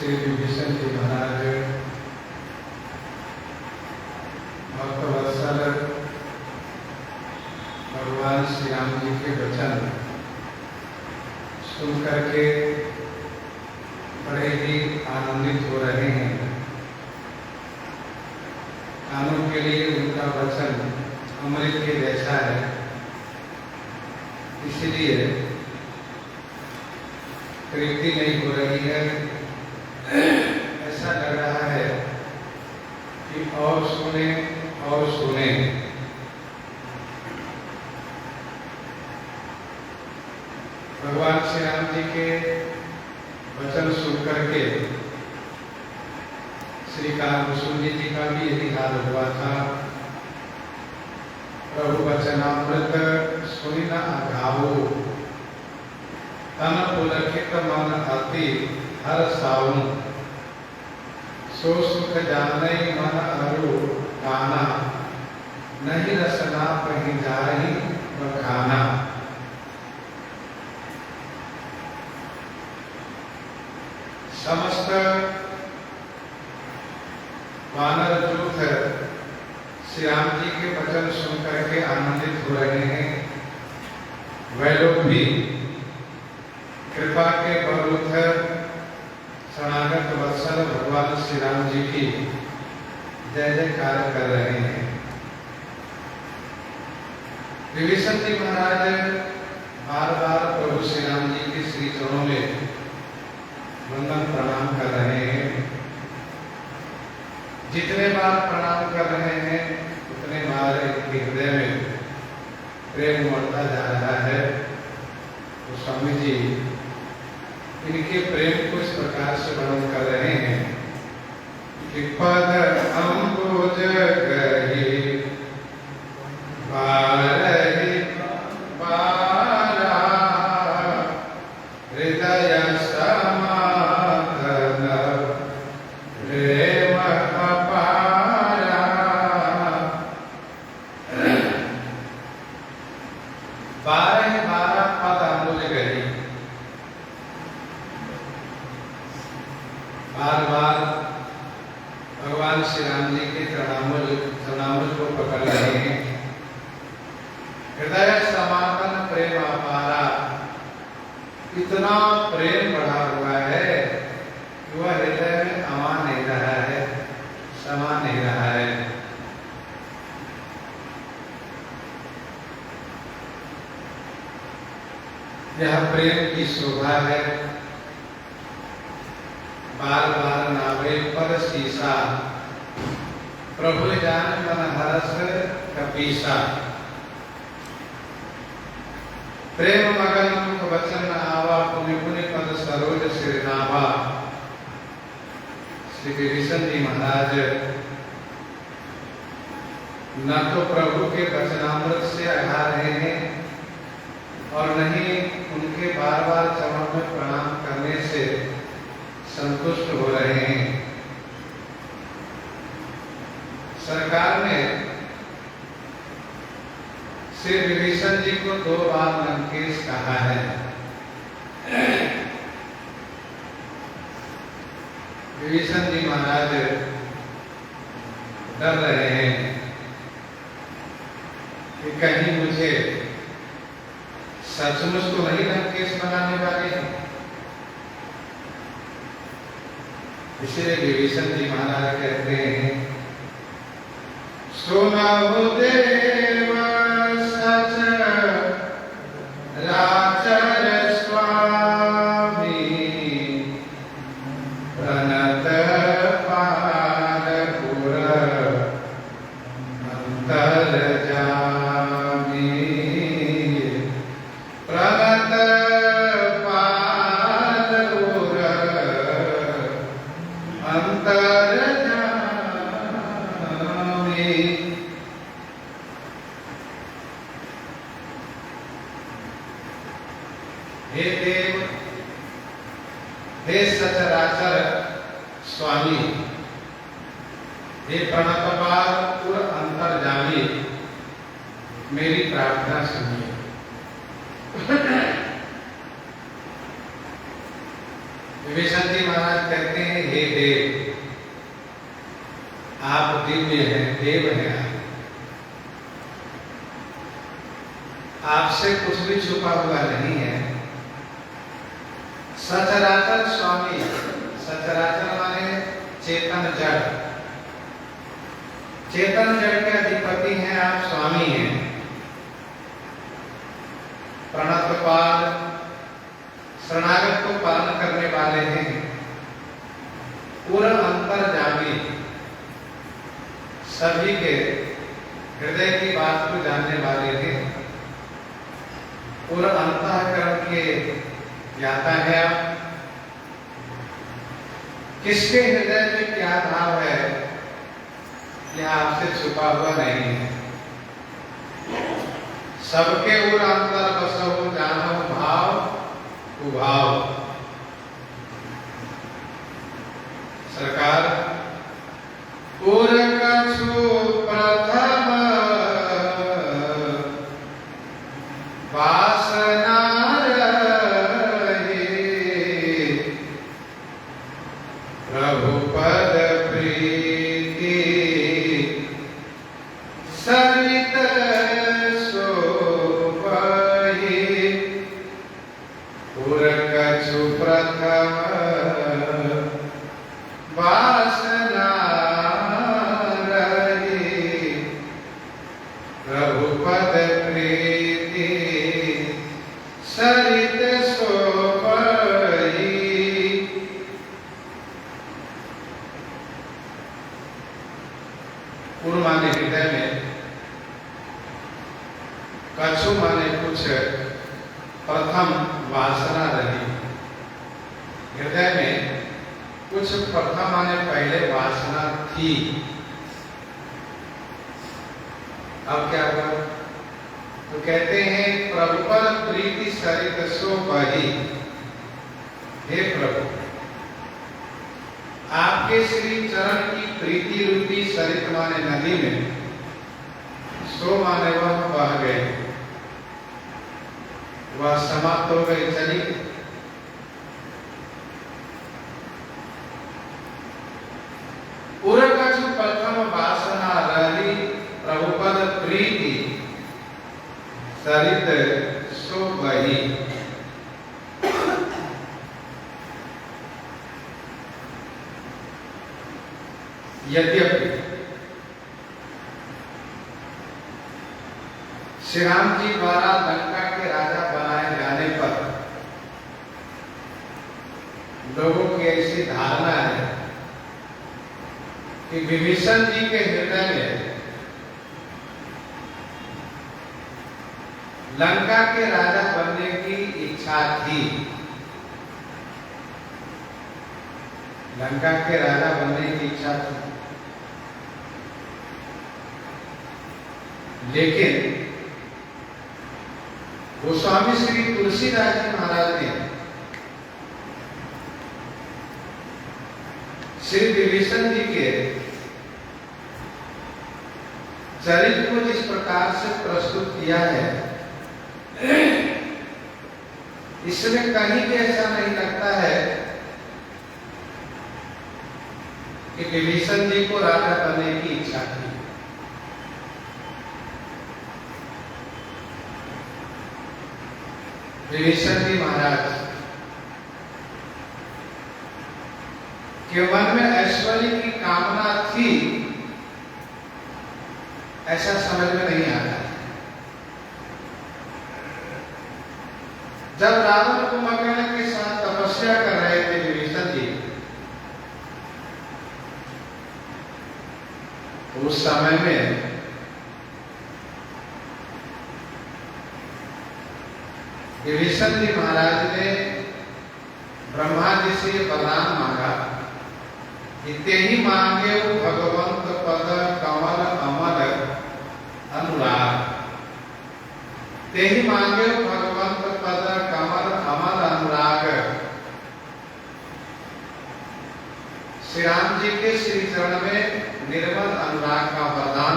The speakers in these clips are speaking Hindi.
श्री विभीषण जी महाराज भक्तवत्सल भगवान श्री राम जी के वचन सुन करके बड़े ही आनंदित हो रहे हैं। कानों के लिए उनका वचन अमृत के जैसा है, इसलिए तृप्ति नहीं हो रही है। ऐसा लग रहा है कि और सुने और सुने। भगवान श्री राम जी के वचन सुन करके श्री कानसूरी जी का भी यही हाल हुआ था। प्रभु वचनामृत सुनि न अघावो, तन पुलकित मन अति हर साउन, सो सुख जाने मन अरु काना, नहीं रसना कहीं जाहि बखाना। समस्त वानर जूथ श्री राम जी के वचन सुन करके आनंदित हो रहे हैं। वह लोग भी कृपा के बलूथ शरणागत वत्सल भगवान श्री राम जी की जय जयकार कर रहे हैं। विभीषण जी महाराज बार बार प्रभु श्री राम जी के श्री चरणों में वंदन प्रणाम कर रहे हैं। जितने बार प्रणाम कर रहे हैं उतने बार इनके हृदय में प्रेम बढ़ता जा रहा है। तो स्वामी जी इनके प्रेम को इस प्रकार से वर्णन कर रहे हैं कि पद अम्बुज गहि बारहि बारा, हृदय समाधन प्रेम अपारा। बारह पद अम्बुज गहि, बार बार भगवान श्री राम जी के चरणामृत को पकड़ रहे हैं। हृदय समापन प्रेम अपारा, इतना प्रेम बढ़ा हुआ है कि वह हृदय में अमा नहीं रहा है, समा नहीं रहा है। यह प्रेम की शोभा है। बार बार नावे पद शीशा, प्रभु जान मन हरस कपीसा। प्रेम मगन मुख वचन आवा, पुनि पुनि पद सरोज सिरनावा। श्री विभीषण जी महाराज न तो प्रभु के वचनामृत से अघा रहे हैं और नहीं उनके बार बार चरणों में प्रणाम करने से संतुष्ट हो रहे हैं। सरकार ने श्री विभीषण जी को 2 बार लंकेश कहा है। विभीषण जी महाराज डर रहे हैं कि कहीं मुझे सचमुच तो नहीं लंकेश बनाने वाले हैं। इसलिए विभीषण जी महाराज कहते हैं, सुनहु देव सच राचर स्वामी, प्रणत पालपुर अंतर जामी। प्रणत पालपुर अंतर जामी। हे देव, हे सचराचर स्वामी, हे प्रणतपाल पुर अंतर्जामी, मेरी प्रार्थना सुनिए। विभीषण जी महाराज कहते हैं, हे देव, आप दिव्य हैं, देव हैं आप। आपसे कुछ भी छुपा हुआ नहीं है। सचराचर स्वामी, सचराचर माने चेतन जड़, चेतन जड़ के अधिपति हैं आप, स्वामी हैं। प्रणतपाल, शरणागत को पालन करने वाले हैं। पूरा अंतर्यामी, सभी के हृदय की बात को जानने वाले हैं। पूरा अंतःकरण के ज्ञाता है आप। किसके हृदय में क्या भाव है यह आपसे छुपा हुआ नहीं है। सबके उर अंतर बसहु जानहु भाव कुभाव। सरकार उर कछु प्रथम वासना रहे, प्रभु पद प्रीति सरित शोभहि। उर कछु प्रथम वासना रहे, प्रभु पद प्रीति सरित शोभहि। उर माने हृदय में, कछु माने कुछ, प्रथम वासना रही। हृदय में कुछ प्रथम माने पहले वासना थी। अब क्या हुआ? तो कहते हैं, प्रभु पर प्रीति सरित शोभहि। हे प्रभु, आपके श्री चरण की प्रीति रूपी सरित माने नदी में, सो माने वह बह गए, वह समाप्त हो गई, चली। उर कछु प्रथम वासना रही, प्रभु पद प्रीति सरित शोभहि। यद्यपि श्री राम जी द्वारा लंका के राजा बनाए जाने पर लोगों की ऐसी धारणा है कि विभीषण जी के हृदय में लंका के राजा बनने की इच्छा थी। लंका के राजा बनने की इच्छा थी, लेकिन गोस्वामी श्री तुलसीदास जी महाराज ने श्री विभीषण जी के चरित्र को जिस प्रकार से प्रस्तुत किया है, इसमें कहीं भी ऐसा नहीं लगता है कि विभीषण जी को राजा बनने की इच्छा थी। विभीषण जी महाराज के मन में ऐश्वर्य की कामना थी, ऐसा समझ में नहीं आता। जब रावण कुंभकर्ण के साथ तपस्या कर रहे थे विभीषण जी, उस समय में विभीषण जी महाराज ने ब्रह्मा जी से वरदान मांगा, इतने ही मांगे भगवंत पद कमल अमल अनुराग। ते ही मांगे भगवंत पद कमल अमल अनुराग। श्री राम जी के श्री चरण में निर्मल अनुराग का वरदान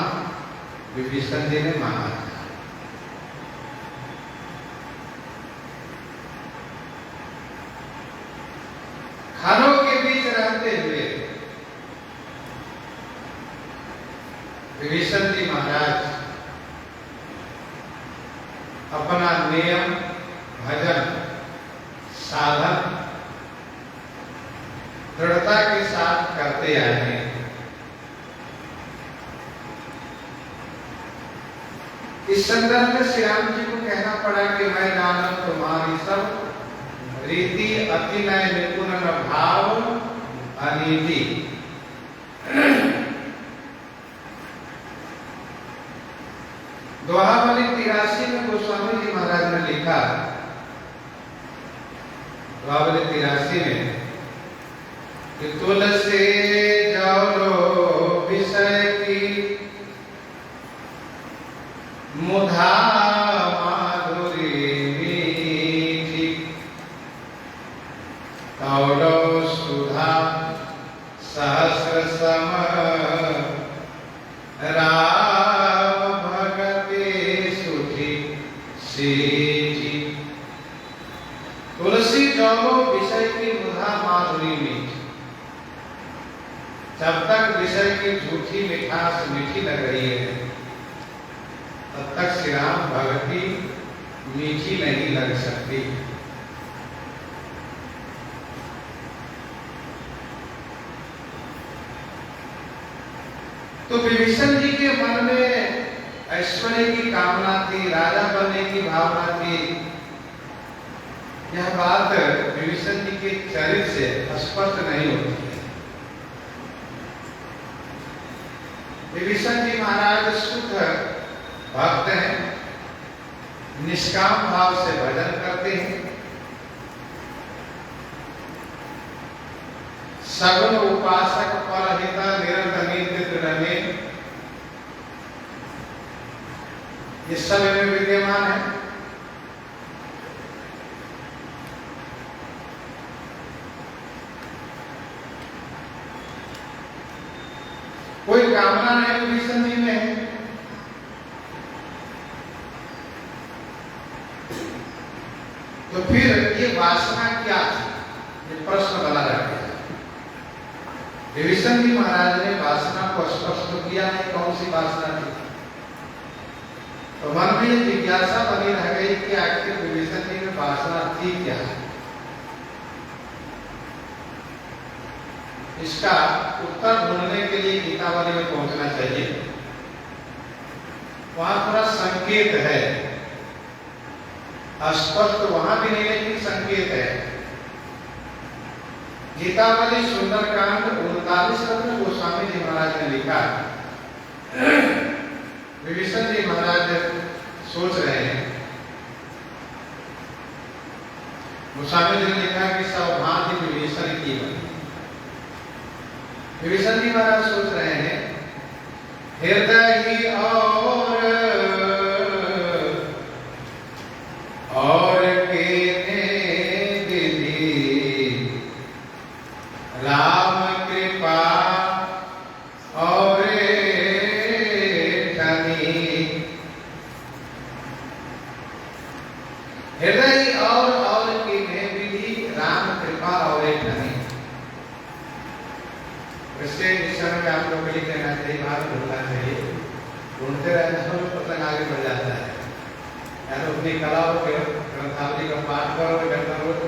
विभीषण जी ने मांगा। हरों के बीच रहते हुए विभीषण जी महाराज अपना नियम, भजन, साधन दृढ़ता के साथ करते आए हैं। इस संदर्भ में श्री राम जी को कहना पड़ा कि मैं जानू तुम्हारी सब रीति, अति नय निपुण न भाव अनीति। दोहावली 83 में गोस्वामी जी महाराज ने लिखा, दोहावली 83 में कि तुलसी जौरो विषय की मुधा माधुरी मीठी, कौड़ो सुधा सहस्र सम राम भगते सुठी सीठी। तुलसी जौरो विषय की मुधा माधुरी मीठी। जब तक विषय की झूठी मिठास मीठी लग रही है तब तक श्री राम भक्ति मीठी नहीं लग सकती। तो विभीषण जी के मन में ऐश्वर्य की कामना थी, राजा बनने की भावना थी। यह बात विभीषण जी के चरित्र से स्पष्ट नहीं होती है। विभीषण जी महाराज शुद्ध भक्त हैं, निष्काम भाव से भजन करते हैं, सगुण उपासक परहिता निरंतर नित्य दृढ़, ये सब इनमें विद्यमान है। कोई कामना नहीं विभीषण जी में। तो फिर ये वासना क्या थी, ये प्रश्न बना रह गया। विभीषण जी महाराज ने वासना को स्पष्ट किया है, कौन सी वासना थी। तो मन में ये जिज्ञासा बनी रह गई कि आखिर विभीषण जी में वासना थी क्या है। इसका उत्तर ढूंढने के लिए गीतावली में पहुंचना चाहिए। वहां थोड़ा संकेत है, स्पष्ट वहां भी नहीं लेकिन संकेत है। गीतावली सुंदरकांड 39 में गोस्वामी जी महाराज ने लिखा, विभीषण जी महाराज सोच रहे हैं, गोस्वामी जी ने लिखा कि सौभाग्य विभीषण की बनी। विभीषण जी महाराज सोच रहे हैं, हृदय ही और केने विधि राम कृपा और ठनी। हृदय और केने विधि राम कृपा और ठनी। वैसे इस समय में आप लोग के लिए कहना चाहिए, बात ढूंढना चाहिए, ढूंढते रहने से पतंग आगे बढ़ जाता है। यार अपनी कला हो, ग्रंथावली का पाठ करो, करो तो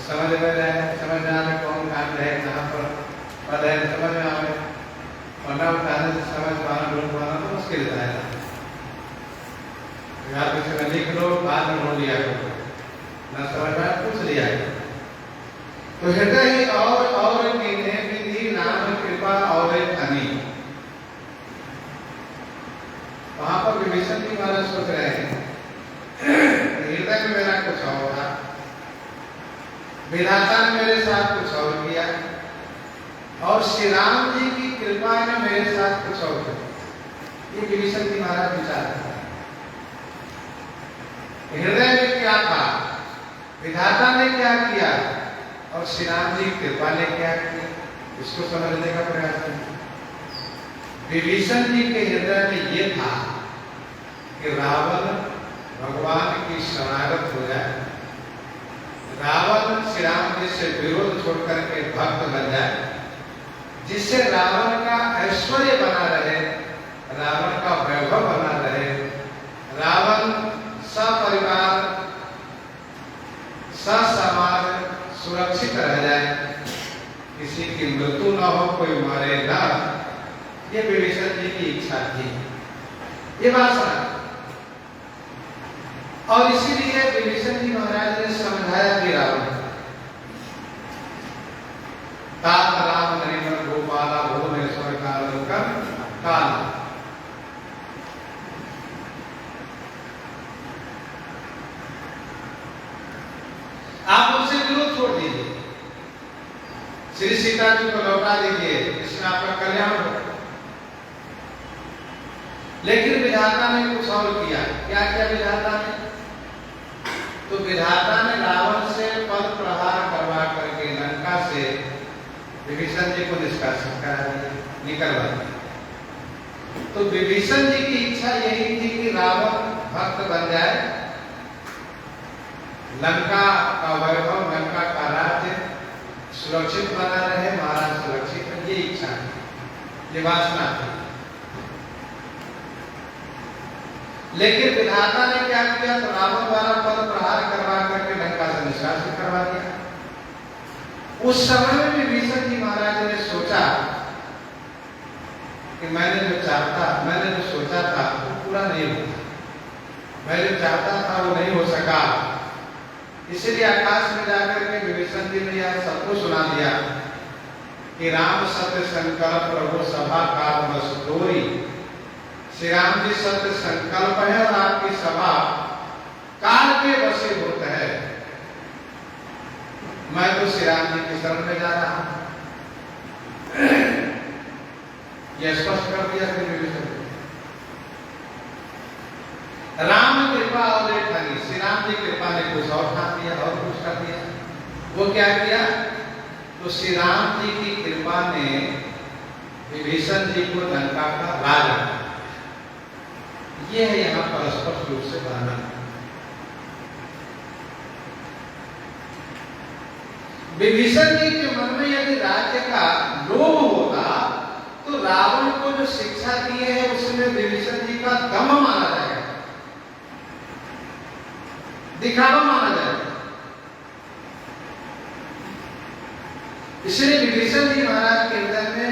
समझ में जाए, समझ में आने कौन काम है, कहाँ पर पद है, समझ में आए। वरना उठाने से समझ पाना, ढूंढ पाना तो मुश्किल जाएगा। आप इसमें लिख लो, बाद में ढूंढ लिया करो, न समझ में पूछ लिया करो। तो हृदय और किन्हे विधि नाम कृपा और धनी। वहां पर विभीषण जी महाराज सोच रहे हैं, हृदय में मेरा कुछ और था, विधाता ने मेरे साथ कुछ और किया, और श्री राम जी की कृपा ने मेरे साथ कुछ और किया। ये विभीषण जी महाराज विचार करते हैं। हृदय में क्या था, विधाता ने क्या किया और श्री राम जी कृपा ने क्या किया, इसको समझने का प्रयास करें। विभीषण जी के हृदय में ये था कि रावण भगवान की शरणागत हो जाए, रावण श्री राम जी से विरोध छोड़ करके भक्त बन जाए, जिससे रावण का ऐश्वर्य बना रहे, रावण का वैभव बना रहे, रावण सपरिवार ससमाज सुरक्षित रह जाए, किसी की मृत्यु न हो, कोई मारे ना, ये विभीषण जी की इच्छा थी, ये वासना। और इसीलिए विभीषण जी महाराज ने समझाया कि रावण तात राम नरेंद्र गोपाला भुवनेश्वर काल, आप उनसे विरोध छोड़ दीजिए, श्री सीता जी को लौटा दीजिए, इसमें आपका कल्याण हो। लेकिन विधाता ने कुछ और किया। क्या किया विधाता ने? तो विधाता ने रावण से पद प्रहार करवा करके लंका से विभीषण जी को निष्कासित करा दिया, निकलवा दिया। तो विभीषण जी की इच्छा यही थी कि रावण भक्त बन जाए, लंका का वैभव, लंका का राज्य सुरक्षित बना रहे, महाराज सुरक्षित रहे, ये इच्छा थी, ये वासना थी। लेकिन विधाता ने क्या किया? तो रावण द्वारा पद प्रहार करवा करके लंका से निष्कासित करवा दिया। उस समय में विभीषण जी महाराज ने सोचा कि मैंने जो सोचा था वो पूरा नहीं हुआ, मैं जो चाहता था वो नहीं हो सका। इसलिए आकाश में जाकर के विभीषण जी ने यह सबको सुना दिया कि राम सत्य संकल्प प्रभु सभा काल बस तोरी। श्री राम जी सत्य संकल्प है और आपकी सभा काल के वशीभूत है। मैं तो श्री राम जी की शरण में जा रहा हूं, यह स्पष्ट कर दिया कि विभीषण राम कृपा और लेखनी, श्री राम जी कृपा ने कुछ और ठान दिया और कुछ कर दिया। वो क्या किया? तो श्री राम जी की कृपा ने विभीषण जी को लंका का राजा, ये है यहां पर स्पष्ट रूप से वर्णन। विभीषण जी के मन में यदि राज्य का लोभ होता तो रावण को जो शिक्षा दी है उसमें विभीषण जी का दम माना जाएगा, दिखावा माना जाएगा। इसलिए विभीषण जी महाराज के हृदय में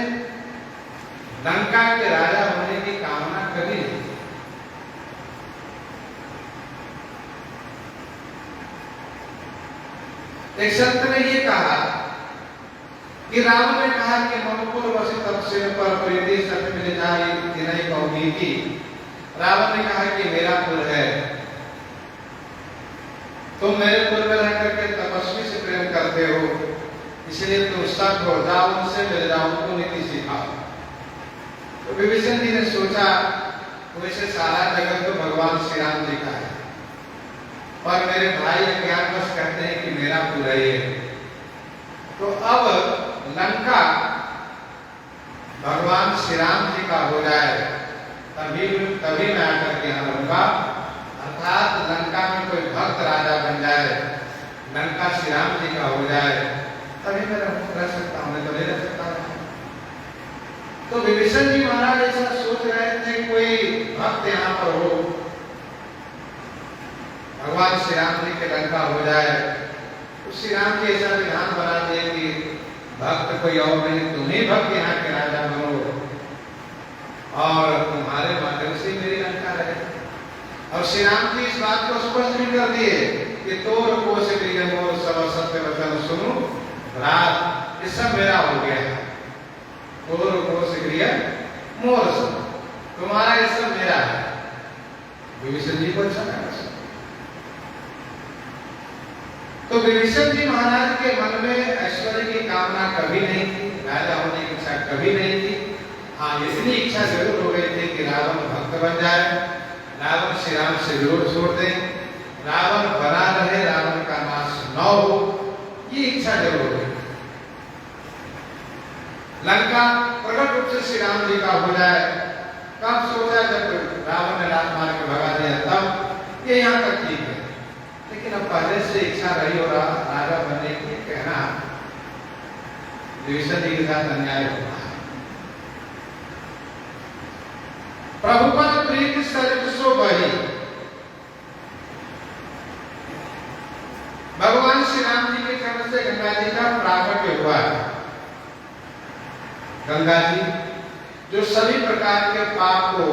लंका के राजा होने की कामना कभी नहीं। एक संत ने ये कहा कि रावण ने कहा कि मनुपुर वसित अवसर पर प्रीति सत्य मिल जाए दिनाई कौमी की। रावण ने कहा कि मेरा कुल है, तुम मेरे कुल में रह करके तपस्वी से प्रेम करते हो, इसलिए तुम सत्य हो जाओ, उनसे मिल जाओ, उनको नीति सिखाओ। तो विभीषण जी ने सोचा वैसे सारा जगत तो भगवान श्री राम जी का है, और मेरे भाई अज्ञानवश कहते हैं कि मेरा कुल है, तो अब लंका भगवान श्री राम जी का हो जाए तभी मैं आकर के यहाँ रहूंगा। अर्थात लंका में कोई भक्त राजा बन जाए, लंका श्री राम जी का हो जाए, तभी मैं रह सकता हूँ, मैं तो नहीं रह सकता। तो विभीषण जी महाराज ऐसा सोच रहे थे कोई भक्त यहाँ पर हो, भगवान श्री राम जी के लंका हो जाए, तो श्री राम जी ऐसा विधान बना दिए कि भक्त कोई और नहीं, तुम ही भक्त यहाँ के राजा बनो और तुम्हारे माध्यम से मेरी लंका रहे। और श्री राम जी इस बात को स्पष्ट भी कर दिए कि तोर को से प्रिय मोर सब सत्य वचन सुनो रात, ये सब मेरा हो गया है। तोर को से प्रिय मोर सब, तुम्हारा ये सब मेरा है। विभीषण जी को अच्छा लगा। तो विभीषण जी महाराज के मन में ऐश्वर्य की कामना कभी नहीं थी, राजा होने की इच्छा कभी नहीं थी। हाँ, इतनी इच्छा जरूर हो गई थी कि रावण भक्त बन जाए, रावण श्री राम से विरोध छोड़ दे, रावण बना रहे, रावण का नाश न हो, ये इच्छा जरूर हो गई। लंका प्रकट रूप से श्री राम जी का हो जाए, कब सोचा? जब रावण ने लात मार के भगा दिया तब ये यहाँ तक ठीक है। लेकिन न पहले से इच्छा रही और राजा बनने की, कहना विभीषण जी के साथ अन्याय हुआ। प्रभुपद प्रीति सरित सो बही। भगवान श्री राम जी के चरण से गंगा जी का प्राकट्य हुआ। गंगा जी जो सभी प्रकार के पाप को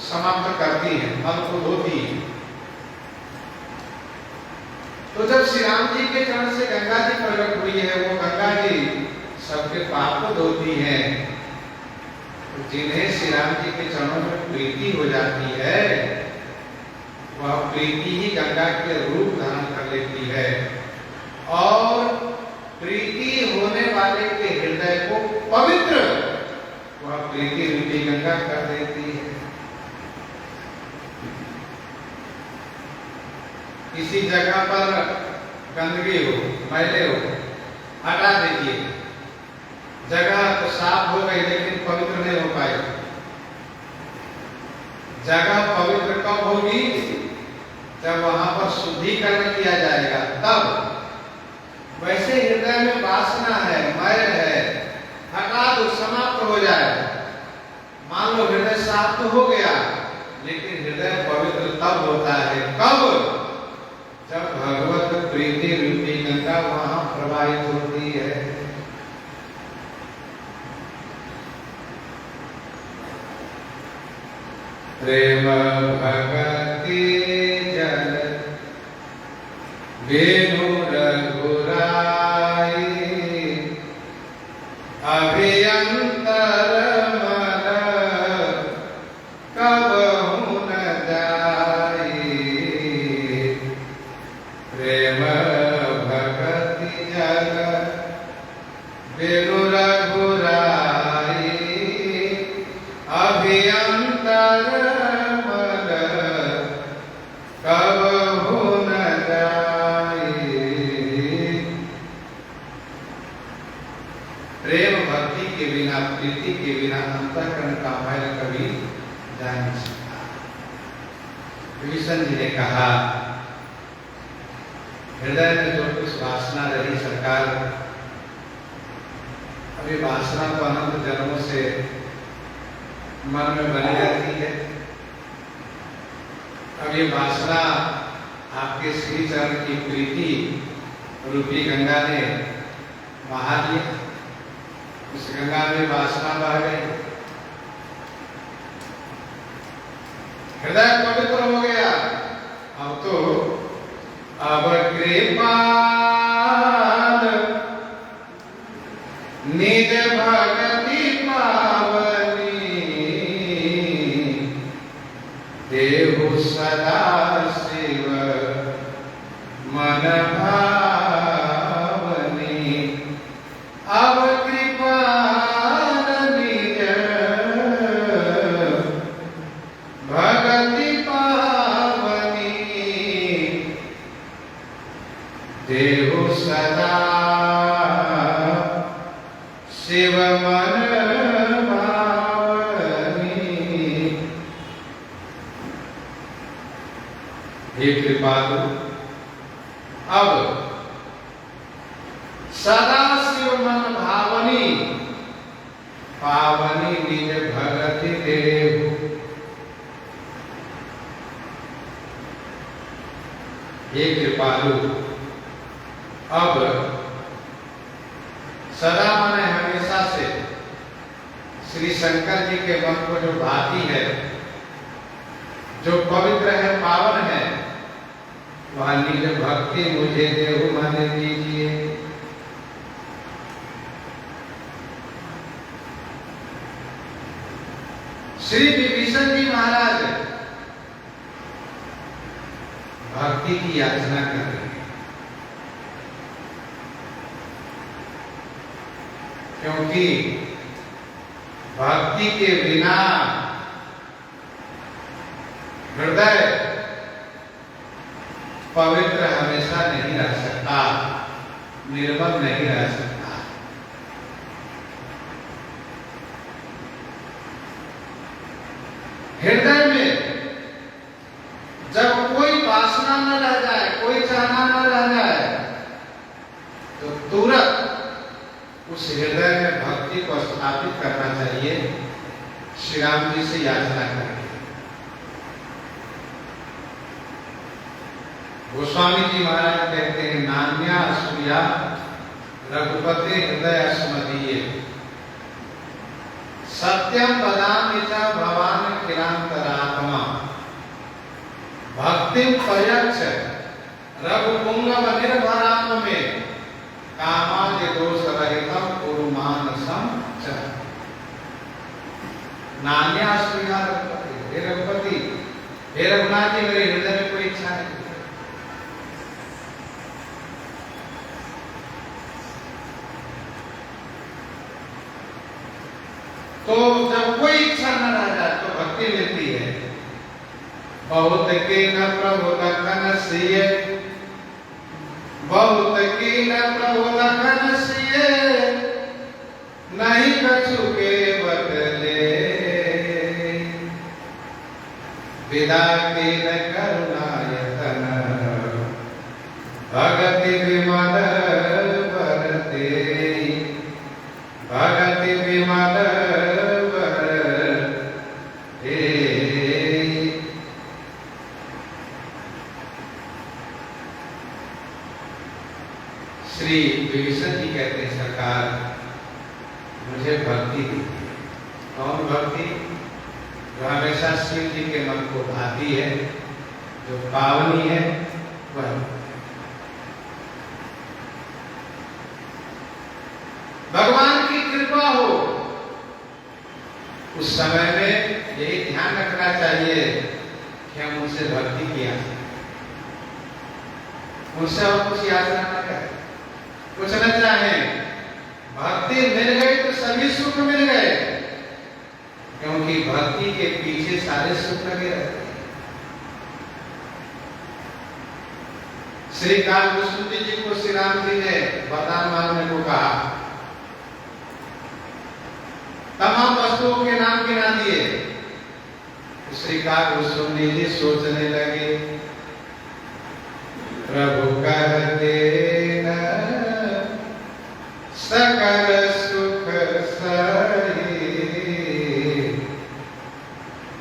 समाप्त करती है, मल को धोती है। तो जब श्री राम जी के चरण से गंगा जी प्रकट हुई है, वो गंगा जी सबके पाप को धोती है। तो जिन्हें श्री राम जी के चरणों में प्रीति हो जाती है, वह प्रीति ही गंगा के रूप धारण कर लेती है और प्रीति होने वाले के हृदय को पवित्र वह प्रीति रूपी गंगा कर देती है। किसी जगह पर गंदगी हो, मैले हो, हटा दीजिए। जगह तो साफ हो गई लेकिन पवित्र नहीं हो पाई। जगह पवित्र कब होगी? जब वहां पर शुद्धिकरण किया जाएगा तब। वैसे हृदय में वासना है, मैल है, हटा दो, समाप्त हो जाए। मान लो हृदय साफ तो हो गया, लेकिन हृदय पवित्र तब होता है। कब? जब भगवत प्रीति रूपी गंगा वहां प्रवाहित होती है। प्रेम भगति जल वेणु रघुराई, अभियंतर मन कबहु न जाई। प्रेम भगति जल वेणु रघुराई, अभियंतर प्रीति के बिना अंतःकरण का मैल कभी जा नहीं सकता। विभीषण जी ने कहा, हृदय में जो कुछ वासना रही सरकार, अभी वासना तो अनंत जन्मों से मन में बनी रहती है। अब ये वासना आपके श्री चरण की प्रीति रूपी गंगा ने बहा दिया। उस गंगा में वासना बह गई, हृदय पवित्र हो गया। अब तो अब कृपाल निज भगति पावनी, देहु सदा शिव मन भावनी। अब भगति पावनी, देहु सदा शिव मन भावनी। हे कृपालु, अब सदा शिव मन भावनी, पावनी निज भगति देहु। हे कृपालु, अब सदा माने हमेशा से श्री शंकर जी के मन को जो भाती है, जो पवित्र है, पावन है, वह निज भक्ति मुझे देहु मन दीजिए। श्री विभीषण जी महाराज भक्ति की याचना कर रहे हैं, क्योंकि भक्ति के बिना हृदय पवित्र हमेशा नहीं रह सकता, निर्मल नहीं रह सकता। हृदय में जब कोई वासना न रह जाए, कोई चाहना तो तुरंत उस हृदय में भक्ति को स्थापित करना चाहिए, श्री राम जी से याचना करके। गोस्वामी जी महाराज कहते हैं, नान्या सूया रघुपति हृदय स्मदीये सत्यम वदामि च भवान किलांतरात्मा भक्तिम पर्यक्ष रघुपुंगव निर्भराम में कामादि दोष रहितम कुरु मानसम च। नान्या सूया रघुपति, हे रघुपति, हे रघुनाथ जी, मेरे हृदय में कोई इच्छा नहीं। तो जब कोई इच्छा न रह जाए तो भक्ति मिलती है। बहुत की न प्रभु लखन सिए, बहुत की न प्रभु लखन सिए, नहीं कछु के बदले, विदा की न करुणायतन, भगति विमल बरते, भगति विमल श्री विभीषण जी कहते हैं, सरकार मुझे भक्ति दीजिए। कौन भक्ति? जो हमेशा शिव जी के मन को भाती है, जो पावनी है, वह भगवान की कृपा हो। उस समय में यही ध्यान रखना चाहिए कि हम उनसे भक्ति किया, उनसे और कुछ याचना न करें, कुछ न चाहें। भक्ति मिल गई तो सभी सुख मिल गए, क्योंकि भक्ति के पीछे सारे सुख लगे रहते हैं। श्री कालभूषण जी को श्री राम जी ने वरदान मांगने को कहा, तमाम वस्तुओं के नाम गिना दिए। श्री कालभूषण जी सोचने लगे, प्रभु कहते सकल सुख सही,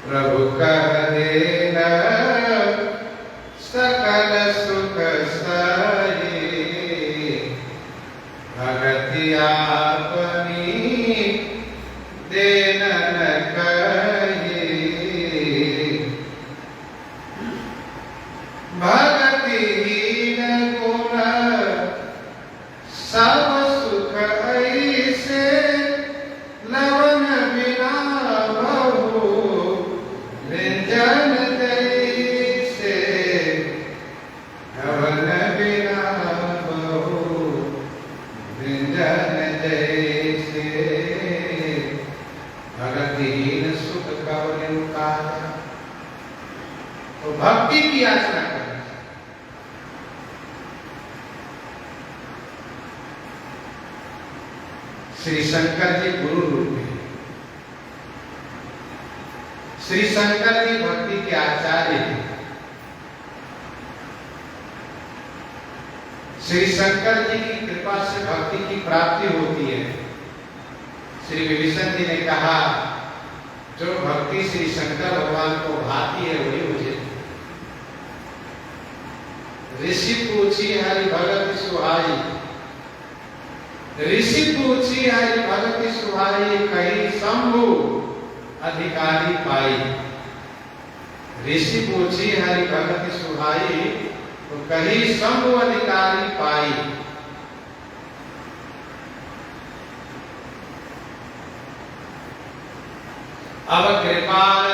प्रभु कह देना सकल सुख सही, भगति आपनी देन न कही, भगति हीन गुण सब सुख ऐसे, लवन बिना बहु व्यंजन जैसे, लवन बिना बहु व्यंजन जैसे, भक्तिहीन सुख कवलिन काया। तो भक्ति की याचना करना। श्री शंकर जी गुरु रूप में, श्री शंकर जी भक्ति के आचार्य हैं। श्री शंकर जी की कृपा से भक्ति की प्राप्ति होती है। श्री विभीषण जी ने कहा, जो भक्ति श्री शंकर भगवान को भाती है वही मुझे। ऋषि पूछी हरि भगत सुहाई, ऋषि पूछी हरि भगत सुहाई, कहीं शंभु अधिकारी पाई। ऋषि पूछी हरि भगत सुहाई, तो कहीं शंभु अधिकारी पाई। अब कृपाल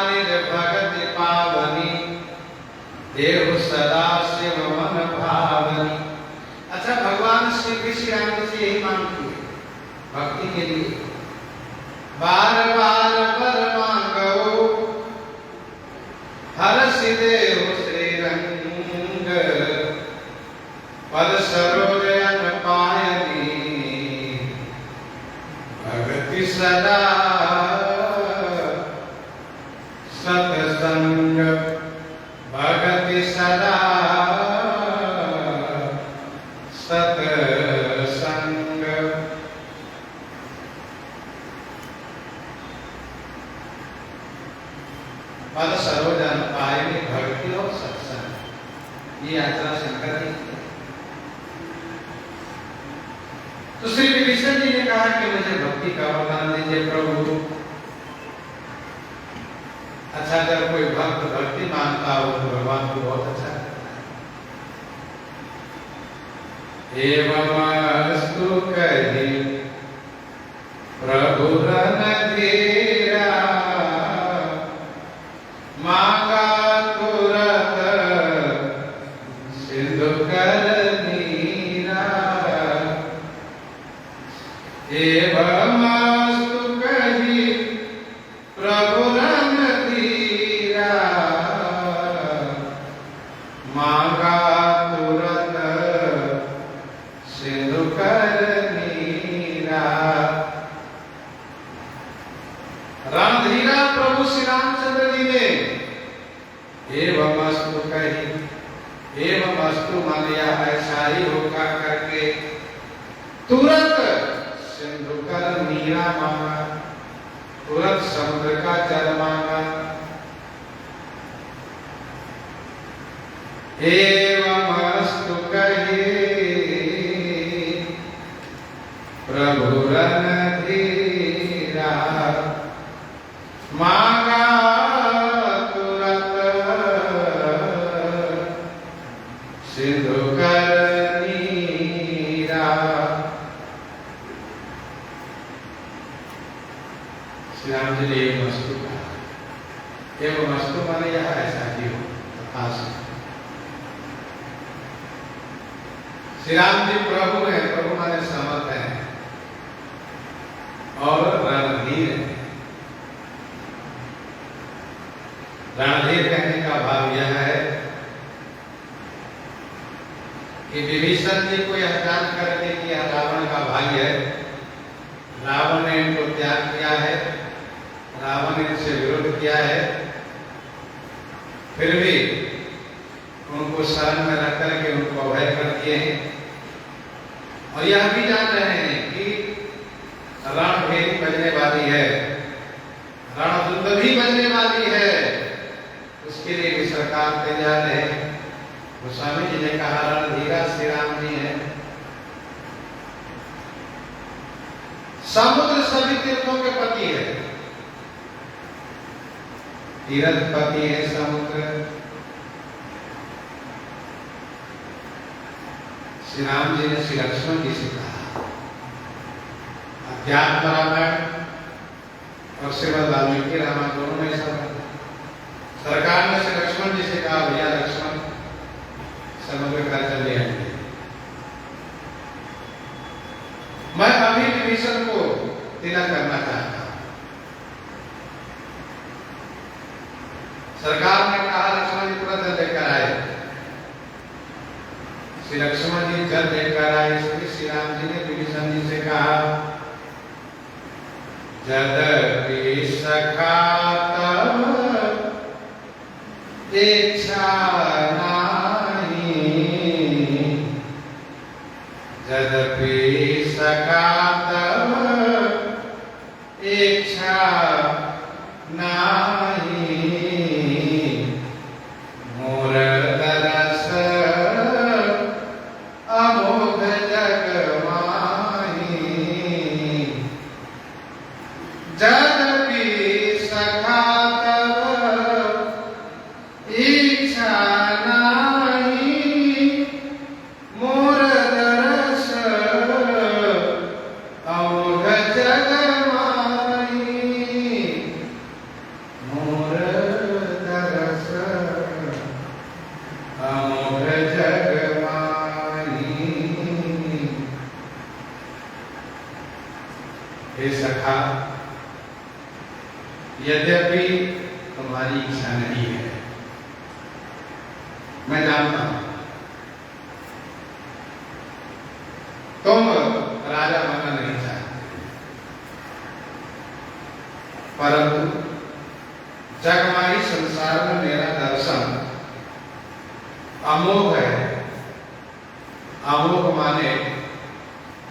भगत पावनी, देव सदा शिव मन भावनी। अच्छा, भगवान श्री राम से यही मांगती है भक्ति के लिए, बार बार पर मांगो हर्ष देव श्री रंग, पद सरोजन पायनी, भक्ति सदा सत्संग, भक्ति सदा सत्संग। पद सरोजन पायनी भक्ति और सत्संग, ये यात्रा शंकर की है। तो श्री विभीषण जी ने कहा कि मुझे भक्ति का वरदान दीजिए प्रभु। अच्छा, जब कोई भक्त भक्ति मांगता हो तो भगवान को बहुत अच्छा लगता है। एवमस्तु कहि प्रभु रणधीरा, मांगा तुरत सिंधु कर नीरा। एवमस्तु कहि प्रभु रणधीरा, मांगा तुरत सिंधु कर नीरा। रणधीरा प्रभु श्री रामचंद्र जी ने एवमस्तु कही, एवमस्तु मान लिया ऐसा ही होगा करके तुरंत सिंधु कर नीरा मांगा, तुरंत समुद्र का जल मांगा। एवमस्तु कही प्रभु रणधीरा, मांगा तुरंत सिंधु कर नीरा। श्री राम जी ने एक वस्तु कहा, एवं वस्तु माने यह ऐसा ही हो तथा। श्री राम जी प्रभु है, प्रभु माने समर्थ है और रणधीर है। रणधीर कहने का भाव यह है कि विभीषण जी को यह जान करके कि यह रावण का भाई है, रावण ने इनको त्याग किया है, रावण ने इनसे विरोध किया है, फिर भी उनको शरण में रख करके उनको अभय कर दिए हैं। और यह भी जान रहे हैं कि रणभेरी बजने वाली है, रणदुंदुभी बजने वाली है, उसके लिए भी सरकार तैयार है। गोस्वामी जी ने कहा रणधीरा श्री राम जी हैं। समुद्र सभी तीर्थों के पति है, तीर्थ पति है समुद्र। श्री राम जी ने श्री लक्ष्मण जी से कहा, अध्यात्म रामायण और श्रीमद् वाल्मीकि रामायण दोनों में ऐसा है। सरकार ने श्री लक्ष्मण जी से कहा, भैया लक्ष्मण समुद्र का जल ले आइए। मैं अभी विभीषण को तिलक करना चाहता हूं। सरकार ने कहा लक्ष्मण जी तुरंत जल लेकर आए। श्री लक्ष्मण जी जल लेकर आए, इसलिए श्री राम जी ने विभीषण जी से कहा, यद्यपि सखा तव इच्छा नाहि, यद्यपि सखा तव इच्छा नाहि, मोर दरस अमोघ जग माहि। यद्यपि सखा तव इच्छा नाहि, मोर दरस अमोघ जग माहि, मोर दरस अमोघ जग माहि। हे सखा, यद्यपि तुम्हारी इच्छा नहीं है, मैं जानता हूं तुम राजा बनना नहीं चाहते, परंतु जगमाई संसार में मेरा दर्शन अमोघ है। अमोघ माने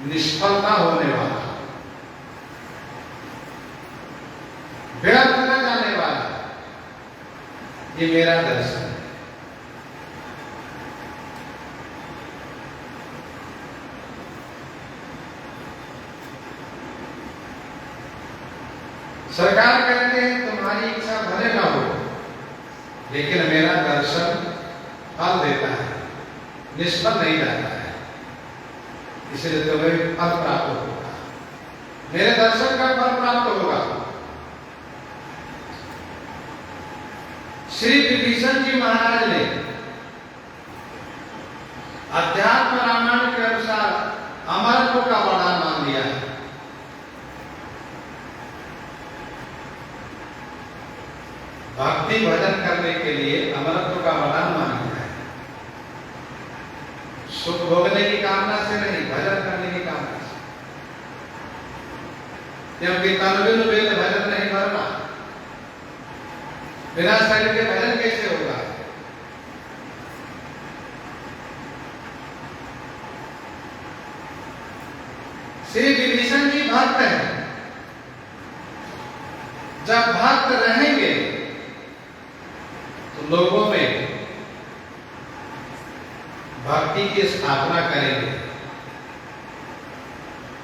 निष्फल ना होने वाला, व्यर्थ न जाने वाला, ये मेरा दर्शन है। सरकार कहते हैं तुम्हारी इच्छा भले ना हो, लेकिन मेरा दर्शन फल देता है, निष्फल नहीं जाता है, इसलिए तुम्हें फल प्राप्त होगा, मेरे दर्शन का फल प्राप्त होगा। श्री विभीषण जी महाराज ने अध्यात्म रामायण के अनुसार अमरत्व का वरदान मान लिया है। भक्ति भजन करने के लिए अमरत्व का वरदान मान लिया है। सुख भोगने की कामना से नहीं, भजन करने की कामना से। क्योंकि तन बिन वेद भजन नहीं करना, बिना शरीर के भजन कैसे होगा? श्री विभीषण जी भक्त हैं। जब भक्त रहेंगे तो लोगों में भक्ति की स्थापना करेंगे,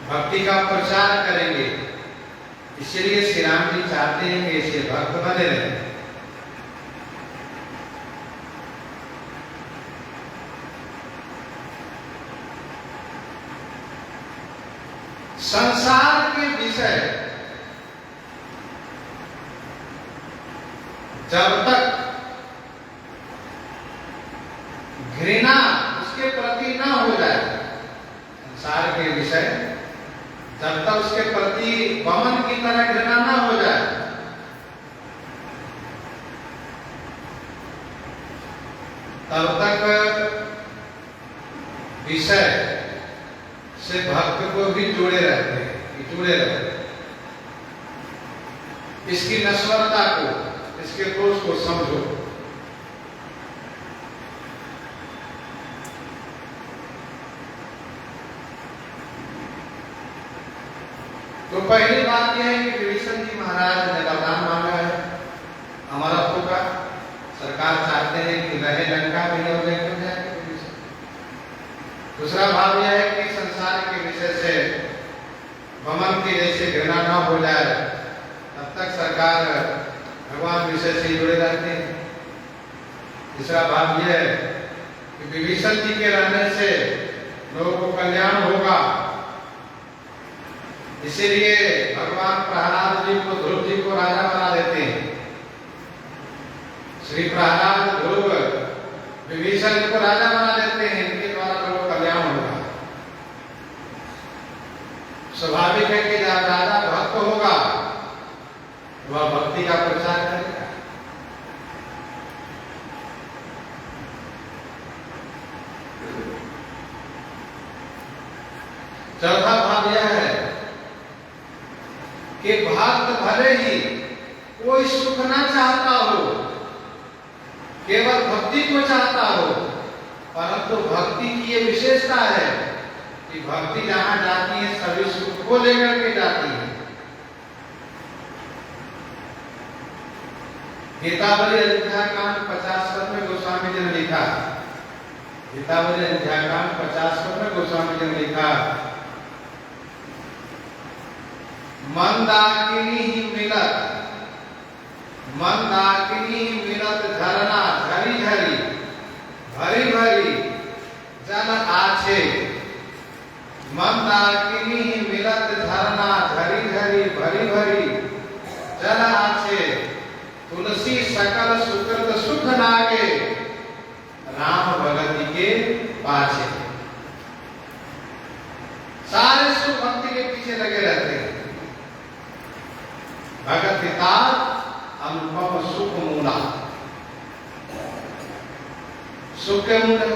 भक्ति का प्रचार करेंगे। इसलिए श्री राम जी चाहते हैं कि ऐसे भक्त बने रहें। संसार के विषय जब तक घृणा उसके प्रति ना हो जाए, संसार के विषय जब तक उसके प्रति वमन की तरह घृणा ना हो जाए, तब तक विषय से भक्त को भी जुड़े रहते हैं, जुड़े रहते हैं। इसकी नश्वरता को, इसके दोष को समझो। तो पहली बात यह है कि विभीषण जी महाराज ने वरदान मांगा है अमरत्व का। सरकार चाहते हैं कि रहे लंका में ही हो जाए। दूसरा भाव यह है कि संसार के विषय से वमन की जैसे घृणा न हो जाए, तब तक सरकार भगवान विषय से जुड़े रहते हैं। तीसरा भाव यह है कि विभीषण जी के रहने से लोगों को कल्याण होगा। इसीलिए भगवान प्रहलाद जी को, ध्रुव जी को राजा बना देते हैं। श्री प्रहलाद, ध्रुव विभीषण को राजा बना देते हैं। इनके द्वारा लोगों का कल्याण होगा। स्वाभाविक है कि जब राजा भक्त होगा वह भक्ति का प्रचार करेगा। चौथा भाव यह है कि भक्त भले ही कोई सुख ना चाहता हो, केवल भक्ति को चाहता हो, परंतु भक्ति की ये विशेषता है कि भक्ति जहां जाती है सभी सुख को लेकर के जाती है। गीतावली अध्यायकांड 50 पद में गोस्वामी जी ने लिखा, गीतावली अध्यायकांड 50 पद में गोस्वामी जी ने लिखा, मंदाकिनी ही मिलत, मंदाकिनी मिलत झरना झरी झरी, भरी भरी जल आछे। मंदाकिनी ही मिलत झरना झरी झरी, भरी भरी जल आछे। तुलसी सकल सुकृत सुख लागे, राम भगति के पाछे। सारे सुख भक्ति के पीछे लगे रहते हैं। भगत पिता अनुपम सुख मूला, सुख के मूल है।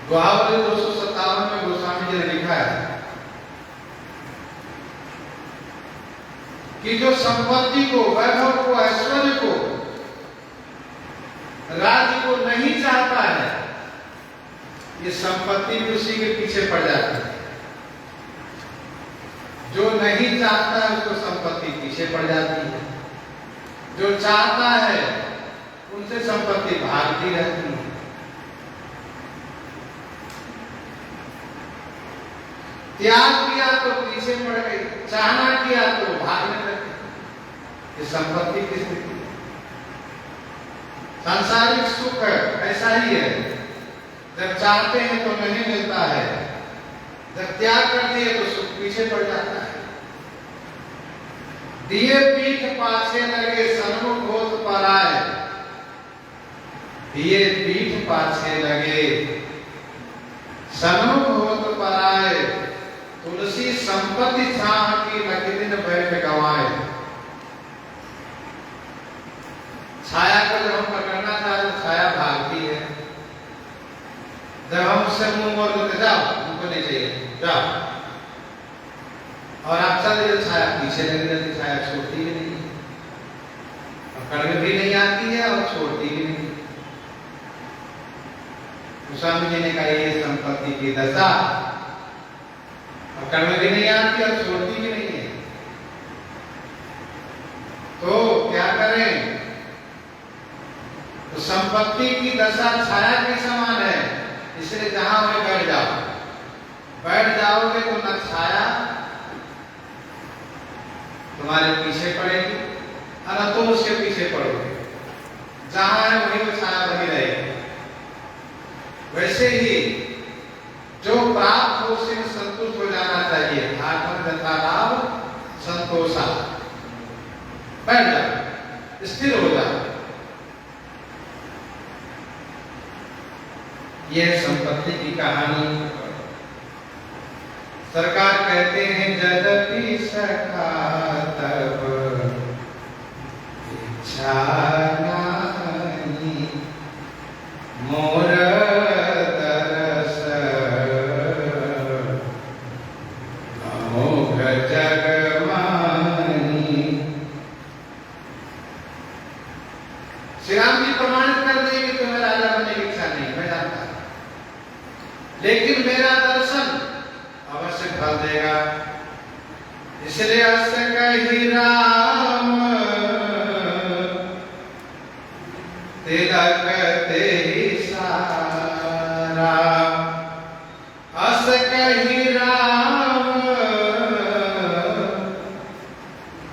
दोहावली 257 में गोस्वामी जी ने लिखा है कि जो संपत्ति को, वैभव को, ऐश्वर्य को, राज्य को नहीं चाहता है, ये संपत्ति भी उसी के पीछे पड़ जाती है। जो नहीं चाहता है उसको संपत्ति पीछे पड़ जाती है, जो चाहता है उनसे संपत्ति भागती रहती है। त्याग किया तो पीछे पड़ गई, चाहना किया तो भागने लगी। ये संपत्ति की स्थिति है। सांसारिक सुख ऐसा ही है, जब चाहते हैं तो नहीं मिलता है, जब त्याग कर दिए तो सुख पीछे पड़ जाता है। दिए पीठ पाछे लगे सन्मुख होत पराए, दिए पीठ पाछे लगे सन्मुख होत पराए, तुलसी संपत्ति छाह की लगी दिन बैठ गवाए। छाया को जब हम पकड़ना चाहते तो छाया भागती है, जब हम उससे मुंह मोड़ लेते जाओ हमको नहीं चाहिए जाओ, और आप चल रहे छाया पीछे लगी रहती, छाया छोड़ती भी नहीं, पकड़ में भी नहीं आती है और छोड़ती भी नहीं। स्वामी जी ने कहा ये संपत्ति की दशा, पकड़ में भी नहीं आती और छोड़ती भी नहीं है, तो क्या करें? तो संपत्ति की दशा छाया के समान है, इसलिए जहां में बैठ जाओ, बैठ जाओगे तो न छाया तुम्हारे पीछे पड़ेगी और न तुम उसके पीछे पड़ोगे, जहां है वहीं वो छाया बनी रहेगी। वैसे ही जो प्राप्त हो उससे संतुष्ट हो जाना चाहिए। आत्म तथा लाभ संतोषा, बैठ जाओ, स्थिर हो जाओ। यह संपत्ति की कहानी। सरकार कहते हैं जदपि सखा तब इच्छा नहीं, मोर तरस अमोघ जग मानी। श्री राम जी प्रमाणित कर देंगे कि तुम्हें राजा बनने की इच्छा नहीं, मैं जानता, लेकिन मेरा दर्शन अवश्य फल देगा। इसलिए अस कही राम तिलक तेरी सारा, अस कही राम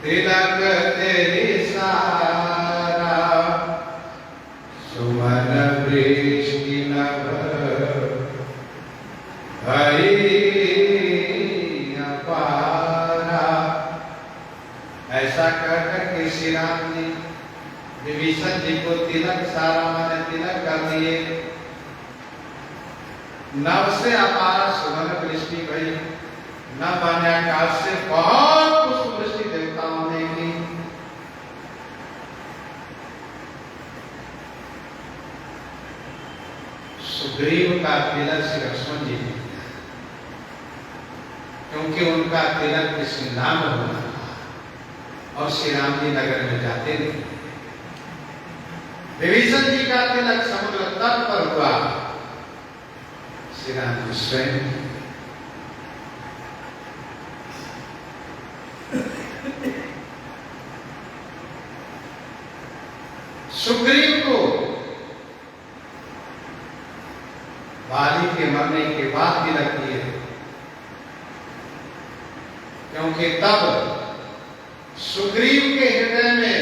तिलक तेरी सारा, सुमन वृष्टि नभ हरि अपारा। ऐसा कहकर के श्री राम जी विभीषण जी को तिलक, सारा माने तिलक कर दिए। नभ से अपारा सुमन वृष्टि भई, नभ माने आकाश से बहुत पुष्प वृष्टि देवताओं ने की। सुग्रीव का तिलक श्री लक्ष्मण जी ने, क्योंकि उनका तिलक कृष्ण नाम होना था और श्री राम जी नगर में जाते नहीं। विभीषण जी का तिलक समुद्र तट पर हुआ, श्री राम जी स्वयं। सुग्रीव को बाली के मरने के बाद तिलक दिए, क्योंकि तब सुग्रीव के हृदय में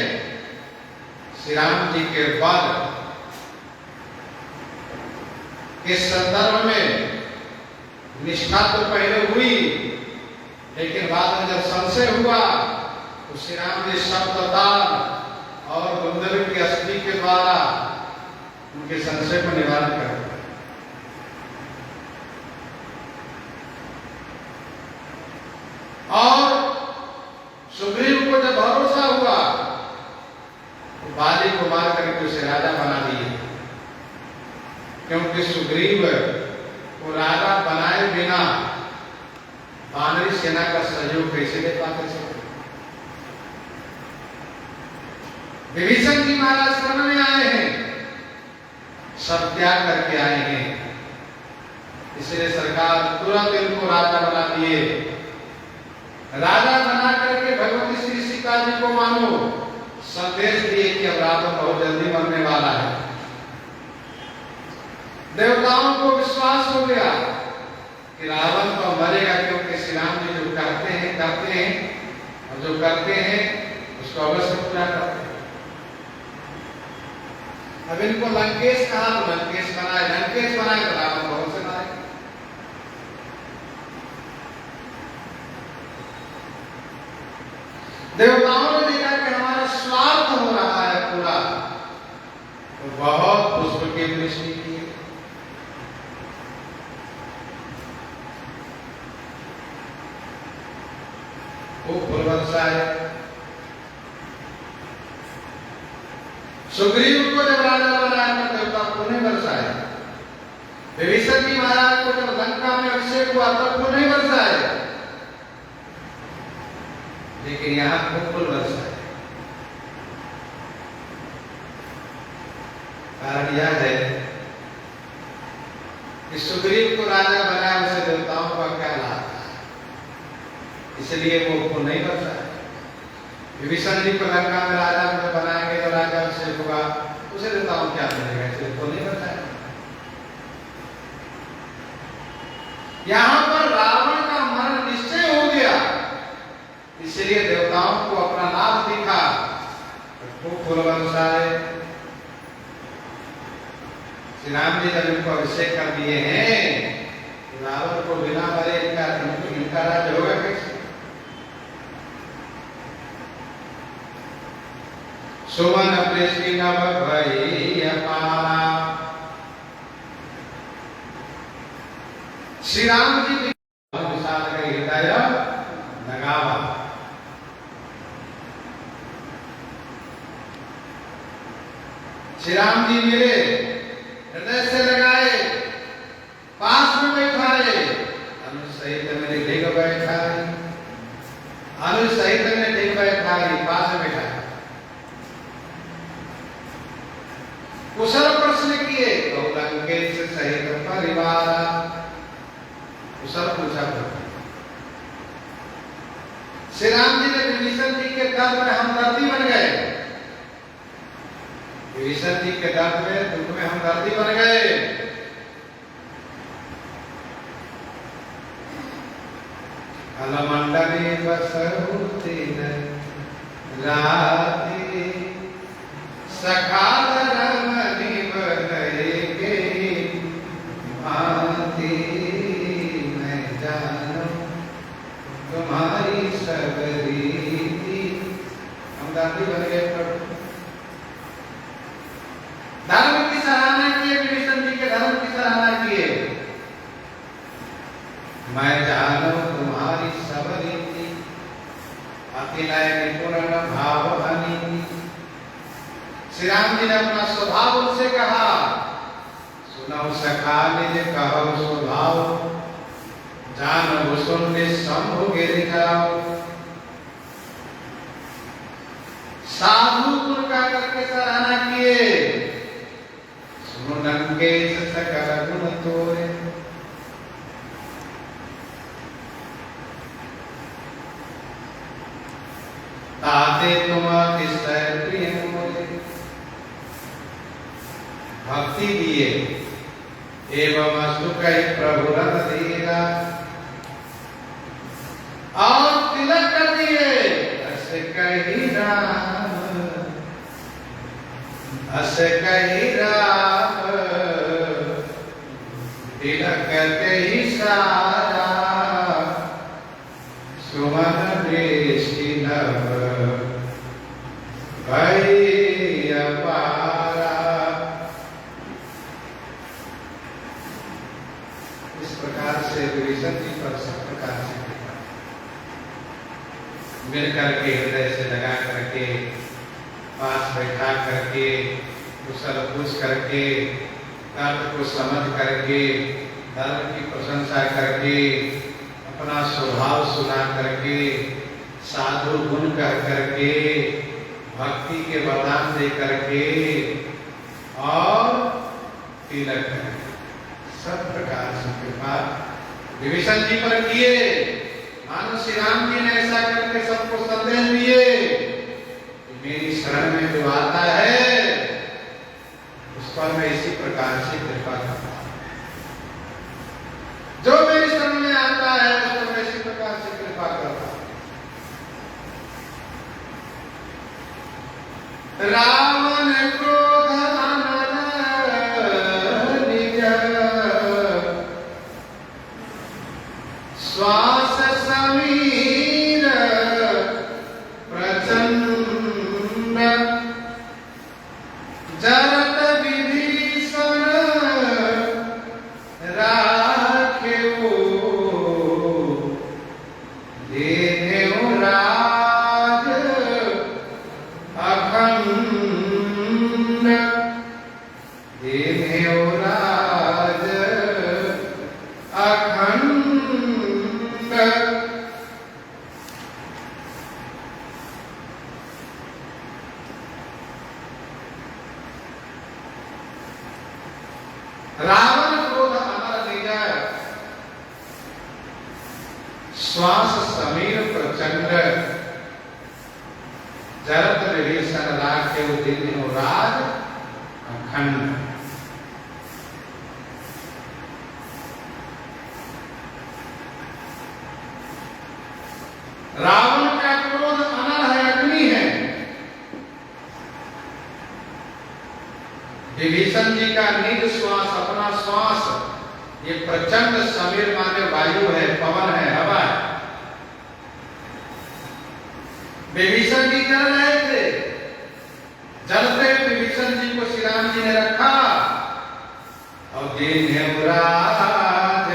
श्री राम जी के बल के संदर्भ में निष्ठा तो पहले हुई, लेकिन बाद में जब संशय हुआ तो श्री राम जी शब्ददान और गुंदरी की अस्थि के द्वारा उनके संशय को निवारण कर दिया। और सुग्रीव को जब भरोसा हुआ तो बाली को मार करके उसे राजा बना दिए, क्योंकि सुग्रीव को राजा बनाए बिना वानरी सेना का सहयोग कैसे दे पाते थे। विभीषण जी महाराज शरण में आए हैं, सब त्याग करके आए हैं, इसलिए सरकार तुरंत इनको राजा बना दिए। राजा बना करके भगवती श्री सीता जी को मानो संदेश दिए कि अब रावण बहुत जल्दी मरने वाला है। देवताओं को विश्वास हो गया कि रावण तो मरेगा, क्योंकि श्री राम जी जो करते हैं और जो करते हैं उसको अवश्य पूरा करते हैं। अब इनको लंकेश कहा तो लंकेश बनाए तो रावण बहुत से बनाए। देवताओं ने देखा कि हमारा स्वार्थ हो रहा है पूरा, तो बहुत पुष्प की वृष्टि की। वो फूल वर्षा है। सुग्रीव को जब राजा बनाया तो देवता फूल नहीं बरसाए। विभीषण जी महाराज को जब लंका में अभिषेक हुआ तब फूल नहीं बरसाए, लेकिन यहां फूल वर्षा है। कारण यह है कि सुग्रीव को राजा बनाया, उसे देवताओं का क्या लाभ, इसलिए वो फूल नहीं बरसा है। विभीषण जी को लंका में राजा में बनाएंगे तो राजा से होगा, उसे देवताओं क्या मिलेगा, इसलिए फूल नहीं बरसा है। यहां पर रावण का मरण निश्चय हो गया, इसलिए देवताओं को अपना लाभ दिखा, खूब फूल बरसाए। श्री राम जी जब इनको अभिषेक कर दिए हैं, रावण को बिना मरे इनका राज्य होगा कैसे? सुमन प्रेषी नव भई अपारा। श्री राम जी विशाल का हृदय लगावा। श्री राम जी मेरे हृदय से लगाए, पास में बैठाए, अनुज सहित मेरे डिग बैठाई, अनुज सहित मेरे डिग बैठाई, पास में बैठाए। कुशल प्रश्न किए तो लंकेश सहित परिवार। कुशल पूछा। श्री राम जी ने विभीषण जी के दर्द में हमदर्दी बन गए। विभीषण जी के दर्द में दुख में हमदर्दी बन गए। अलमंडली बसहुति राति सखा धर्मनि बदले के भांति। मैं जानूं तुम्हारी सब रीति। हमदर्दी बन गए। धर्म की सराहना किए, विभीषण जी के धर्म की सराहना किए। मैं जानूं तुम्हारी सब रीति, अतिलय निपुण भाव अनीति। श्री राम जी ने अपना स्वभाव उनसे कहा, सुनौ सखा निज कहो स्वभाव, जानो सुन शंभु गिर जाओ। साधु गुण का करके सराहना किए। सुनो लंकेश सकल गुण तोरे, ताते तुम अतिशय प्रिय मोरे। भक्ति दिए एवं अस्तु कई प्रभु रथ दीरा, और तिलक कर दिए अस कही राम, अस कही राम। तिलक करते ही सारा, सुमन दृष्टि नव भई अपारा। इस प्रकार से विभीषण जी पर सब प्रकार से मिल करके, हृदय से लगा करके, पास बैठा करके, कुशल पूछ करके, अर्थ को समझ करके, धर्म की प्रशंसा करके, अपना स्वभाव सुना करके, साधु गुण कह करके, भक्ति के वरदान दे करके, और तिलक करके, सब प्रकार से कृपा विभीषण जी पर किए। मानो श्री राम जी ने ऐसा करके सबको संदेश दिए कि मेरी शरण में जो आता है उस पर मैं इसी प्रकार से कृपा करता हूं। जो मेरी शरण में आता है उस पर मैं इसी प्रकार से कृपा करता हूं। रावण क्रोध निज श्वास समीर प्रचंड जरत विभीषण राखेऊ देनेऊ राज अखंड देनेऊ राज अखंड। रावण क्रोध अमर निज श्वास समीर प्रचंड जरत विभीषण राखेऊ देनेऊ राज अखंड। रावण का क्रोध अनल है, अग्नि है। विभीषण जी का निज श्वास, अपना श्वास, ये प्रचंड समीर माने वायु है, पवन है, हवा है। विभीषण जी जल रहे थे, जलते विभीषण जी को श्री राम जी ने रखा और देनेऊ राज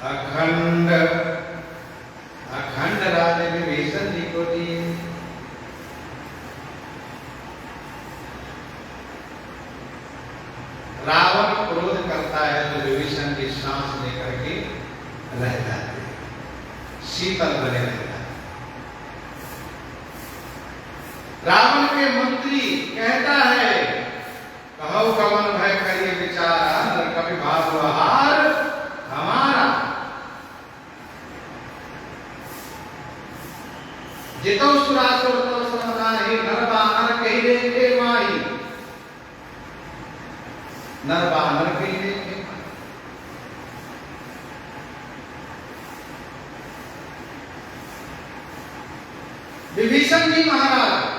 अखंड, अखंड राज विभीषण जी को दिए। रावण क्रोध करता है तो विभीषण की सांस लेकर के रह जाते हैं, शीतल बने रहता है। रावण के मंत्री कहता है कहो कवन भय करिए विचार नर कभी भाव हार हमारा। जितो सुरासुर तो समाधान नर बानर कही देखे माही, नर बानर कही देखे माही। विभीषण जी महाराज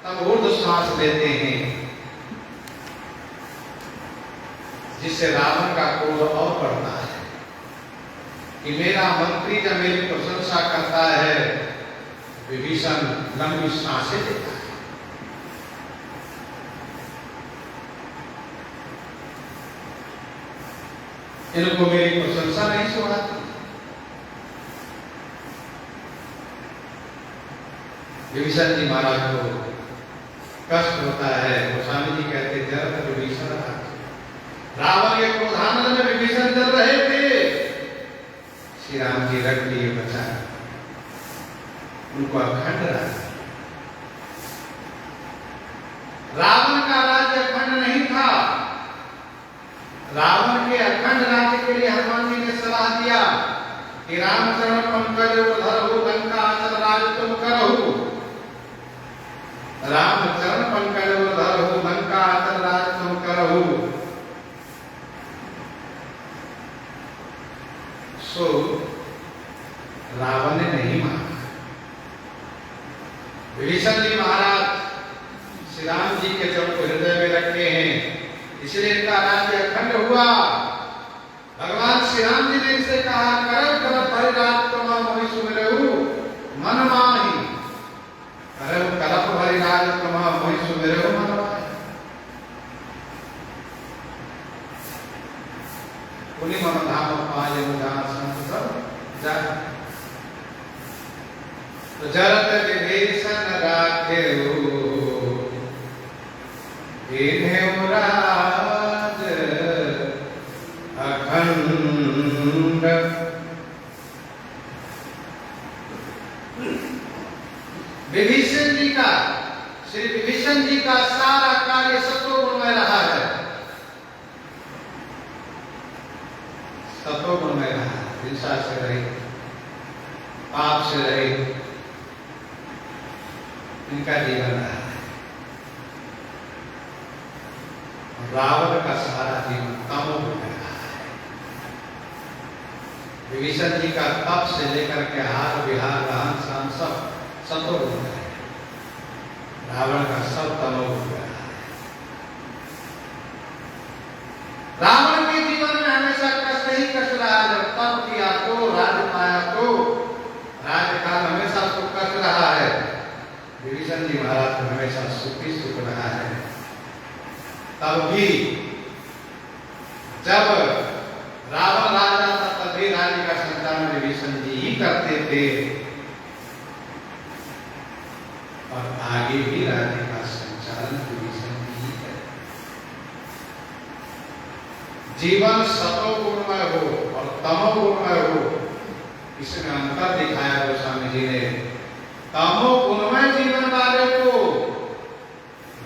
तब ऊर्ध्व श्वास लेते हैं जिससे रावण का क्रोध और बढ़ता है कि मेरा मंत्री जब मेरी प्रशंसा करता है, विभीषण लंबी सांसें लेता है। इनको मेरी प्रशंसा नहीं सुनाती। विभीषण जी महाराज को कष्ट होता है। गोस्वामी जी कहते जरत विभीषण रावण के क्रोधानल में विभीषण जल रहे थे, श्री राम जी रख लिए बचा उनको अखंड राज्य। रावण का राज्य अखंड नहीं था। रावण के अखंड राज्य के लिए हनुमान जी ने सलाह दिया कि रामचरण पंकज धरहु लंका अचल राज तुम करहु। रामचरण पंकज धरहु लंका अचल राज तुम करहु। सो रावण ने नहीं माना। विभीषण जी महाराज श्री राम जी के जब हृदय में रखे हैं, इसलिए इनका राज्य अखंड हुआ। भगवान श्री राम जी ने इनसे कहा करब करब हरिराज तुम्हां मोहि सुमिरहु मन माहि। करब करब हरिराज तुम्हां मोहि सुमिरहु मन माहि। पुनि मम धाम पायउ जहाँ संत सब जाहि। तो जरत विभीषण राखेऊ देनेऊ राज अखंड। विभीषण जी का, श्री विभीषण जी का सारा कार्य सतोगुण में रहा है, सतोगुण में रहा, हिंसा से रहित। पाप से रहित इनका जीवन रहा है। रावण का सारा जीवन तमो में रहा है। विभीषण जी का तप से लेकर के हार विहार रहन सहन सब सतो हो गया है। रावण का सब तमो हो गया है। रावण के जीवन में हमेशा कष्ट ही कष्ट रहा है। जब तप किया तो राज पाया तो राजकाल हमेशा सुख कष्ट रहा है। विभीषण जी महाराज को हमेशा सुख ही सुख रहा है। तब भी जब रावण राजा था तब भी राज्य का संचालन विभीषण जी ही करते थे और आगे भी राज्य का संचालन विभीषण जी ही करे। जीवन सतो गुणमय हो और तमो गुणमय हो, इसमें अंतर दिखाया गोस्वामी जी ने। तमो गुणमय जीवन वाले को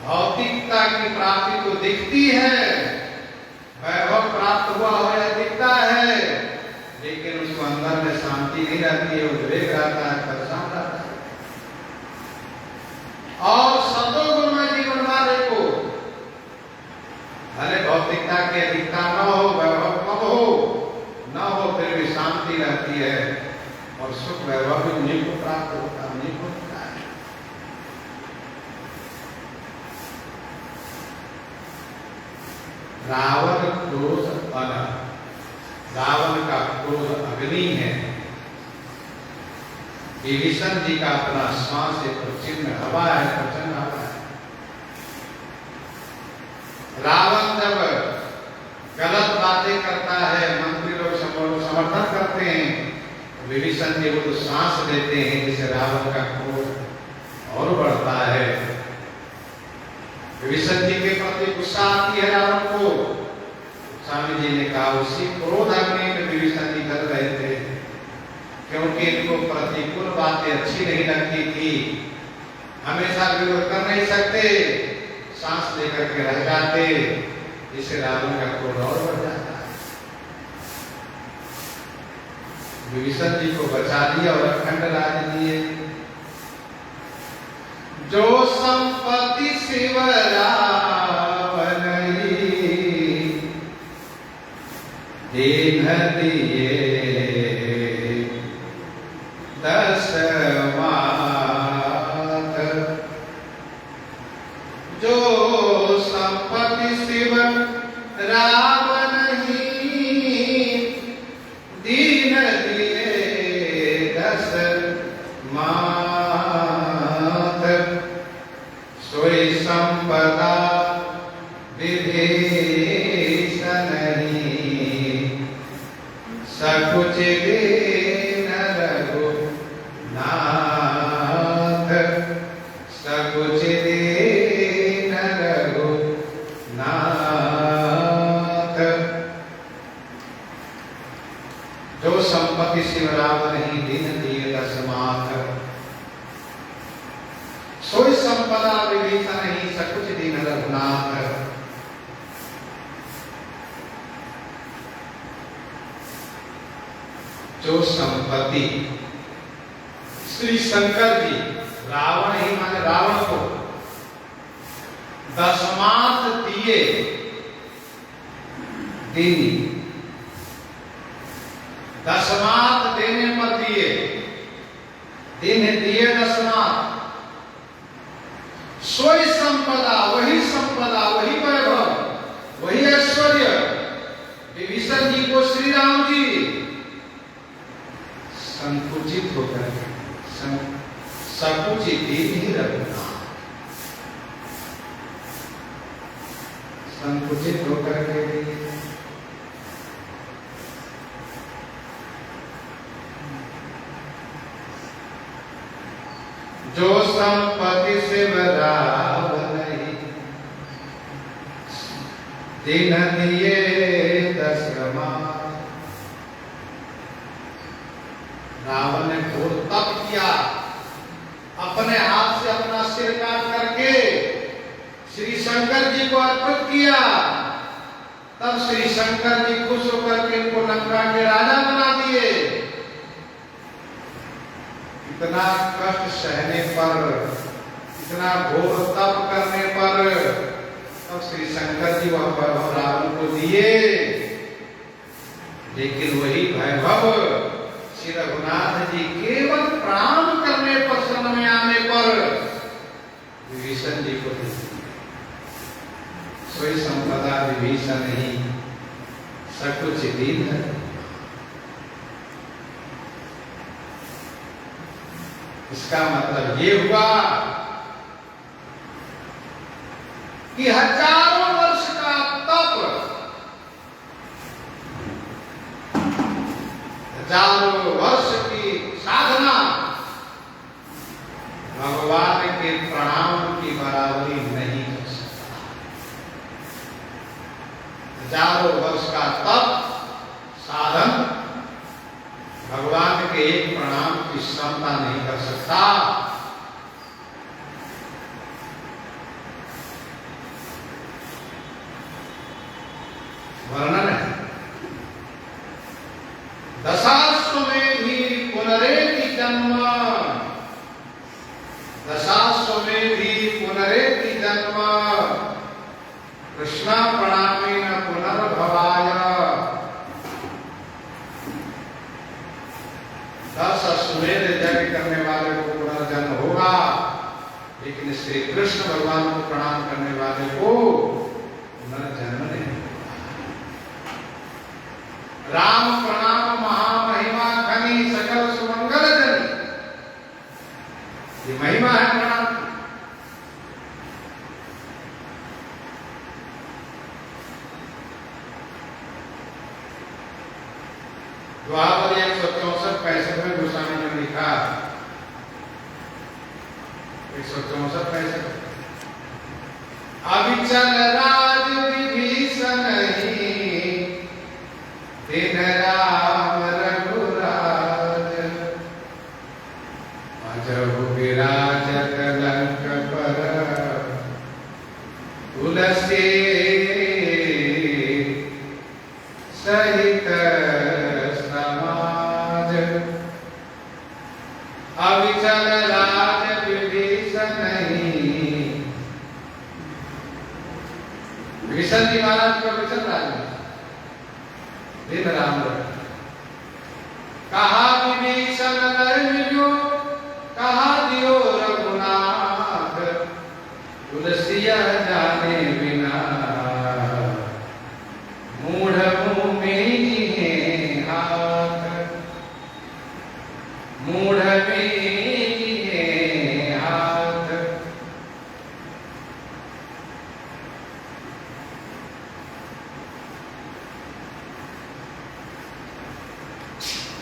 भौतिकता की प्राप्ति तो दिखती है, वैभव प्राप्त हुआ हो या दिखता है, लेकिन उसको अंदर में शांति नहीं रहती है, उद्वेग रहता है, परेशान रहता है। और सतोगुणमय जीवन वाले को भले भौतिकता की अधिकता न हो, वैभव कम हो न हो, फिर भी शांति रहती है और सुख वैभव भी उन्हीं को प्राप्त होता है, उन्हीं को। रावण क्रोध अन, रावण का क्रोध अग्नि है। विभीषण जी का अपना श्वास एक चिन्ह हवा है, प्रचंड हवा है। रावण जब गलत बातें करता है, मंत्री लोग समर्थन करते हैं, विभीषण जी को तो सांस देते हैं, जिससे रावण का क्रोध और बढ़ता है। विभीषण जी के प्रति गुस्सा आती है रावण को। स्वामी जी ने कहा उसी क्रोध अग्नि में विभीषण जी कर रहे थे, क्योंकि इनको प्रतिकूल बातें अच्छी नहीं लगती थी। हमेशा विरोध कर नहीं सकते, सांस लेकर के रह जाते, जिससे रावण का क्रोध और बढ़ जाता है। विभीषण जी को बचा लिया और अखंड राज दिए। जो संपत्ति शिव रावण दीन दिए दस मात, जो संपत्ति शिव रावण ही दीन दिए दस मात, सोई संपदा विभीषण ही सकुच दीन रघुनाथ, सकुच दीन रघुनाथ। जो संपत्ति शिव रावण ही दीन दिए दस मात, सोई संपदा विभीषण ही सकुच दीन रघुनाथ। जो संपत्ति श्री शंकर जी, रावण ही माने रावण को दसमात दिए, दीनी दसमात देने पर दिए, दिन दिए दसमात। सोई संपदा, वही संपदा, वही वैभव, वही ऐश्वर्य विभीषण जी को श्री राम जी संकुचित होकर सकुचित ही रखना, संकुचित होकर के जो संपत्ति शिव रावण दिन दिए दस मात। रावण ने घोर तप किया, अपने हाथ से अपना सिर काट करके श्री शंकर जी को अर्पित किया। तब श्री शंकर जी खुश होकर के इनको लंका के राजा बना दिए। इतना कष्ट सहने पर, इतना घोर तप करने पर, तब श्री शंकर जी वह वैभव रावण को दिए। लेकिन वही वैभव श्री रघुनाथ जी केवल प्रणाम करने पर, शरण में आने पर विभीषण जी को दे। सोई संपदा विभीषण ही सकुच दीन है। इसका मतलब ये हुआ कि हजारों वर्ष का तप, हजारों वर्ष की साधना भगवान के प्रणाम की बराबरी नहीं कर सकता। हजारों वर्ष का तप साधन भगवान के एक प्रणाम की क्षमता नहीं कर सकता। वर्णन है, दशाश्वमेध भी पुनरेति जन्म, दशाश्वमेध भी पुनरेति जन्म, कृष्ण प्रणामेन पुनर्भवाय। 10 अश्वमेध यज्ञ करने वाले को पुनर्जन्म होगा, लेकिन श्री कृष्ण भगवान को प्रणाम करने वाले को पुनर्जन्म नहीं होगा। राम प्रणाम महामहिमा खनी सकल सुमंगल जनी, ये महिमा है प्रणाम की। द्वापर 164-65 में गोस्वामी ने लिखा, 164-65, अविचल राज विभीषण ही दिन राम रघुराज, अजहु विराजत लंक पर तुलसी सहित समाज। अविचल राज विभीषण ही, विभीषण जी महाराज को अविचल राज दिन राम कहा विभीषण मिलो, कहा दियो रघुनाथ, तुलसिया जाने बिना मूढ़ मुँह में हाथ, मूढ़ में हाथ।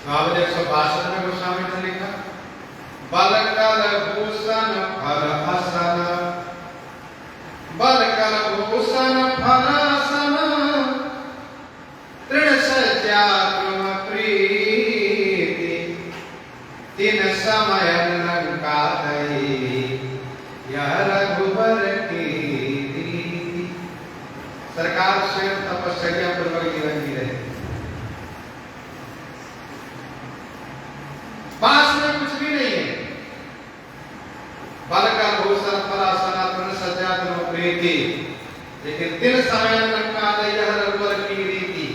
भाव 162 में गोस्वामी ने लिखा, बलकल भूषण फल हसन, बलकल भूषण फल हसन, तृण सज्जा क्रम प्रीति, तीन समय लंका दई, यह रघुबर की रीति। सरकार स्वयं तपस्या पूर्वक जीवन जी रहे। पास में कुछ भी नहीं है, बल का भूषण फलासन तृण सज्जा क्रम प्रीति, लेकिन दिन समय लंका दई, यह रघुबर की रीति।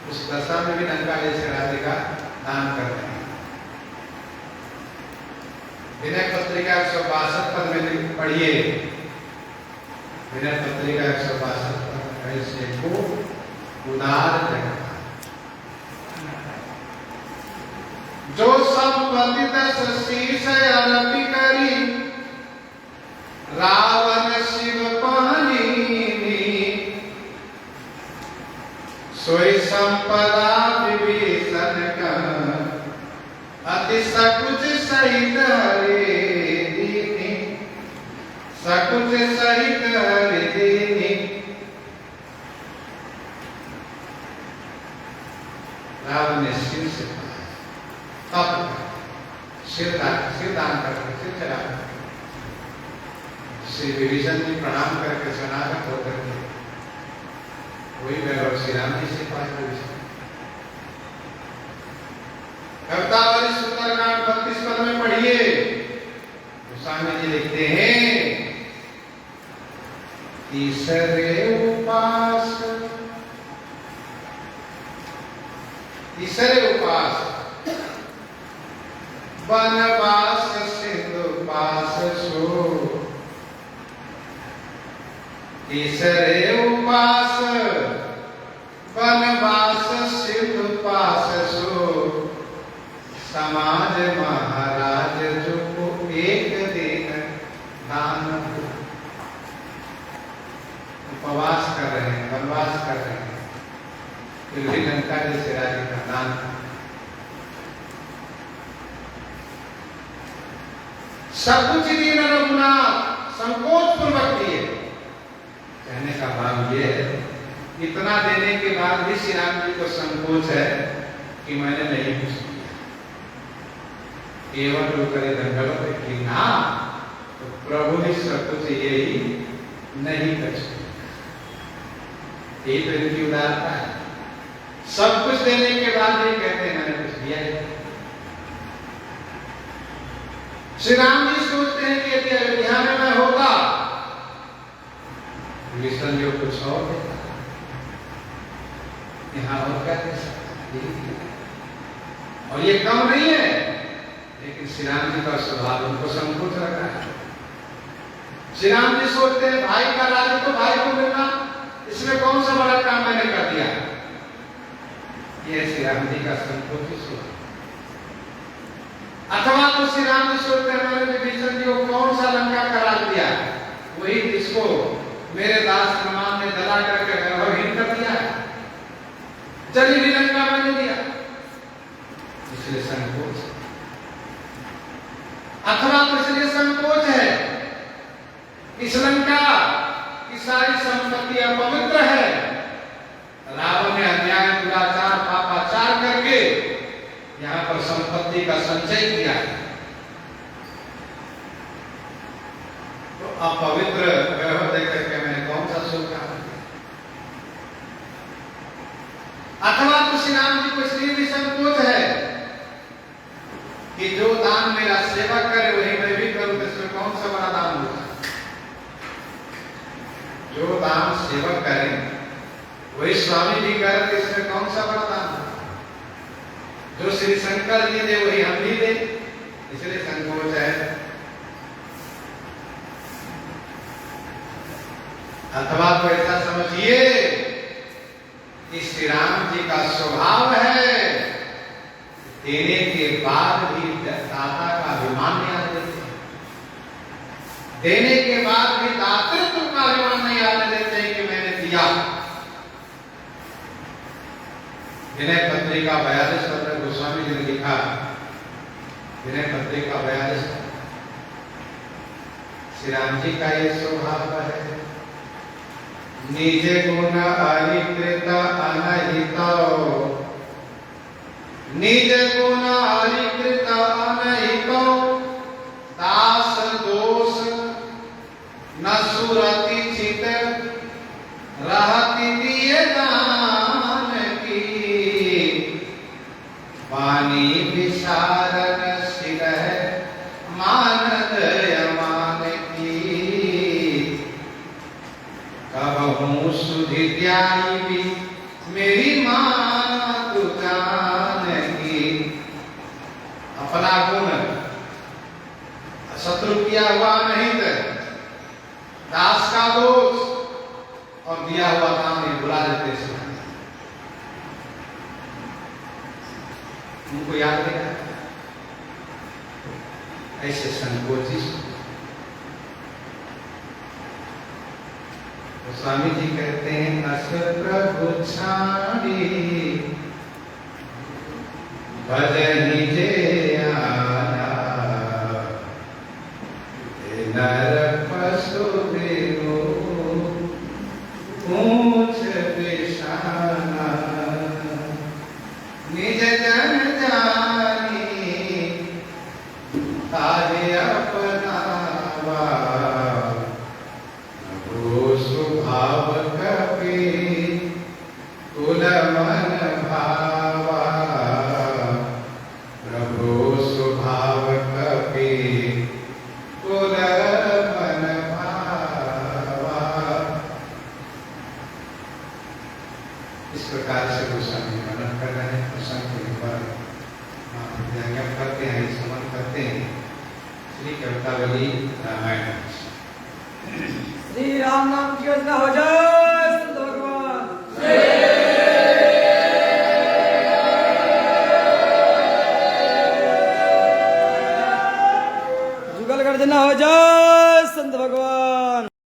उस दशा में भी लंका जैसे राज्य का दान करते हैं। विनय पत्रिका 162 पद में पढ़िए, विनय पत्रिका 162 पद, ऐसे को उदार जगत जो संपत्ति 10 शीश अरपी करी, रावण शिव पहनी, सोई संपदा विभीषण का, अति सकुच सहित हरे दीनी, सकुच सहित हरे दीनी। रावण ने शिव से सिर दान करके, सिर चढ़ा श्री विभीषण जी प्रणाम करके शरणागत होकर के वही वैभव श्री राम जी से पाए। कवितावली सुंदरकांड 32 स्तर में पढ़िए। गोस्वामी जी लिखते हैं, तीसरे उपास वनवास सिंधु पास सो। तीसरे उपास वनवास सिंधु पास सो। समाज महाराज जो को एक दिन दान। उपवास कर रहे हैं, वनवास कर रहे हैं, फिर भी लंका जैसे राज्य का दान। सब कुछ दिन रघुनाथ संकोच पूर्वक दिए। कहने का भाव ये है, इतना देने के बाद भी श्री राम जी को संकोच है कि मैंने नहीं कुछ किया। केवल होकर दंगलों पे की ना, तो प्रभु ने सब कुछ यही नहीं कर सकते। यही तो इनकी उदारता है। सब कुछ देने के बाद भी कहते हैं मैंने कुछ दिया है। श्री राम जी सोचते हैं कि यदि अयोध्या में मैं होता, विष्णु जो कुछ और देता, यहाँ और क्या दे सकता। और ये कम नहीं है, लेकिन श्री राम जी का स्वभाव उनको संकोच रखा है। श्री राम जी सोचते हैं भाई का राज्य तो भाई को मिलना, इसमें कौन सा बड़ा काम मैंने कर दिया। ये श्री राम जी का संकोच सोच। अथवा तो श्री राम जी सोचते हैं मैंने विभीषण जी को कौन सा लंका करा दिया, वही जिसको मेरे दास हनुमान ने जला करके गर्भहीन कर दिया है, जली भी लंका मैंने दिया, इसलिए संकोच। अथवा तो इसलिए संकोच है, इस लंका की सारी संपत्ति अपवित्र है। रावण ने अन्याय, दुराचार, पापाचार करके यहाँ पर संपत्ति का संचय किया है, तो अपवित्र व्यवहार देकर के मैंने कौन सा सुख कहा। अथवा तो श्री राम जी को इसलिए भी संकोच है कि जो दान मेरा सेवा करे वही मैं भी करूं, तो इसमें कौन सा बड़ा दान होगा। जो दान सेवक करें वही स्वामी जी करें, तो इसमें कौन सा बड़ा दान होगा। जो श्री शंकर जी दे वही हम भी दे, इसलिए संकोच है। अथवा तो ऐसा समझिए कि श्री राम जी का स्वभाव है देने के बाद भी दाता का अभिमान नहीं आने देते, देने के बाद भी दातृत्व का अभिमान नहीं आने देते कि मैंने दिया। विनय पत्रिका 42 पद में गोस्वामी जी ने लिखा, विनय पत्रिका 42, श्री राम जी का ये स्वभाव है। निज गुण अरिकृत अनहित, निज गुण अरिकृत अनहित, दास दोष न सुरति चित, रहति दिए दान की, वाणी विशारद शिरह मानद यमान की, कबहू सुधि त्याई भी मेरी मां तू जान की। अपना गुण शत्रु किया हुआ नहीं थे, दास का दोष और दिया हुआ काम नहीं बुला देते हैं। उनको याद नहीं आता, ऐसे संकोची। तो स्वामी जी कहते हैं अस प्रभु छाड़ी भजनि जे आना, नर पशु बिनु पूछ बिसाना, निज जन जानी तारे अपनावा, वो स्वभाव कपि कुल मन भावा, प्रभु वही रामायण। श्री राम नाम की योजना हो जाए संत भगवान। जुगल गर्जना हो जाए।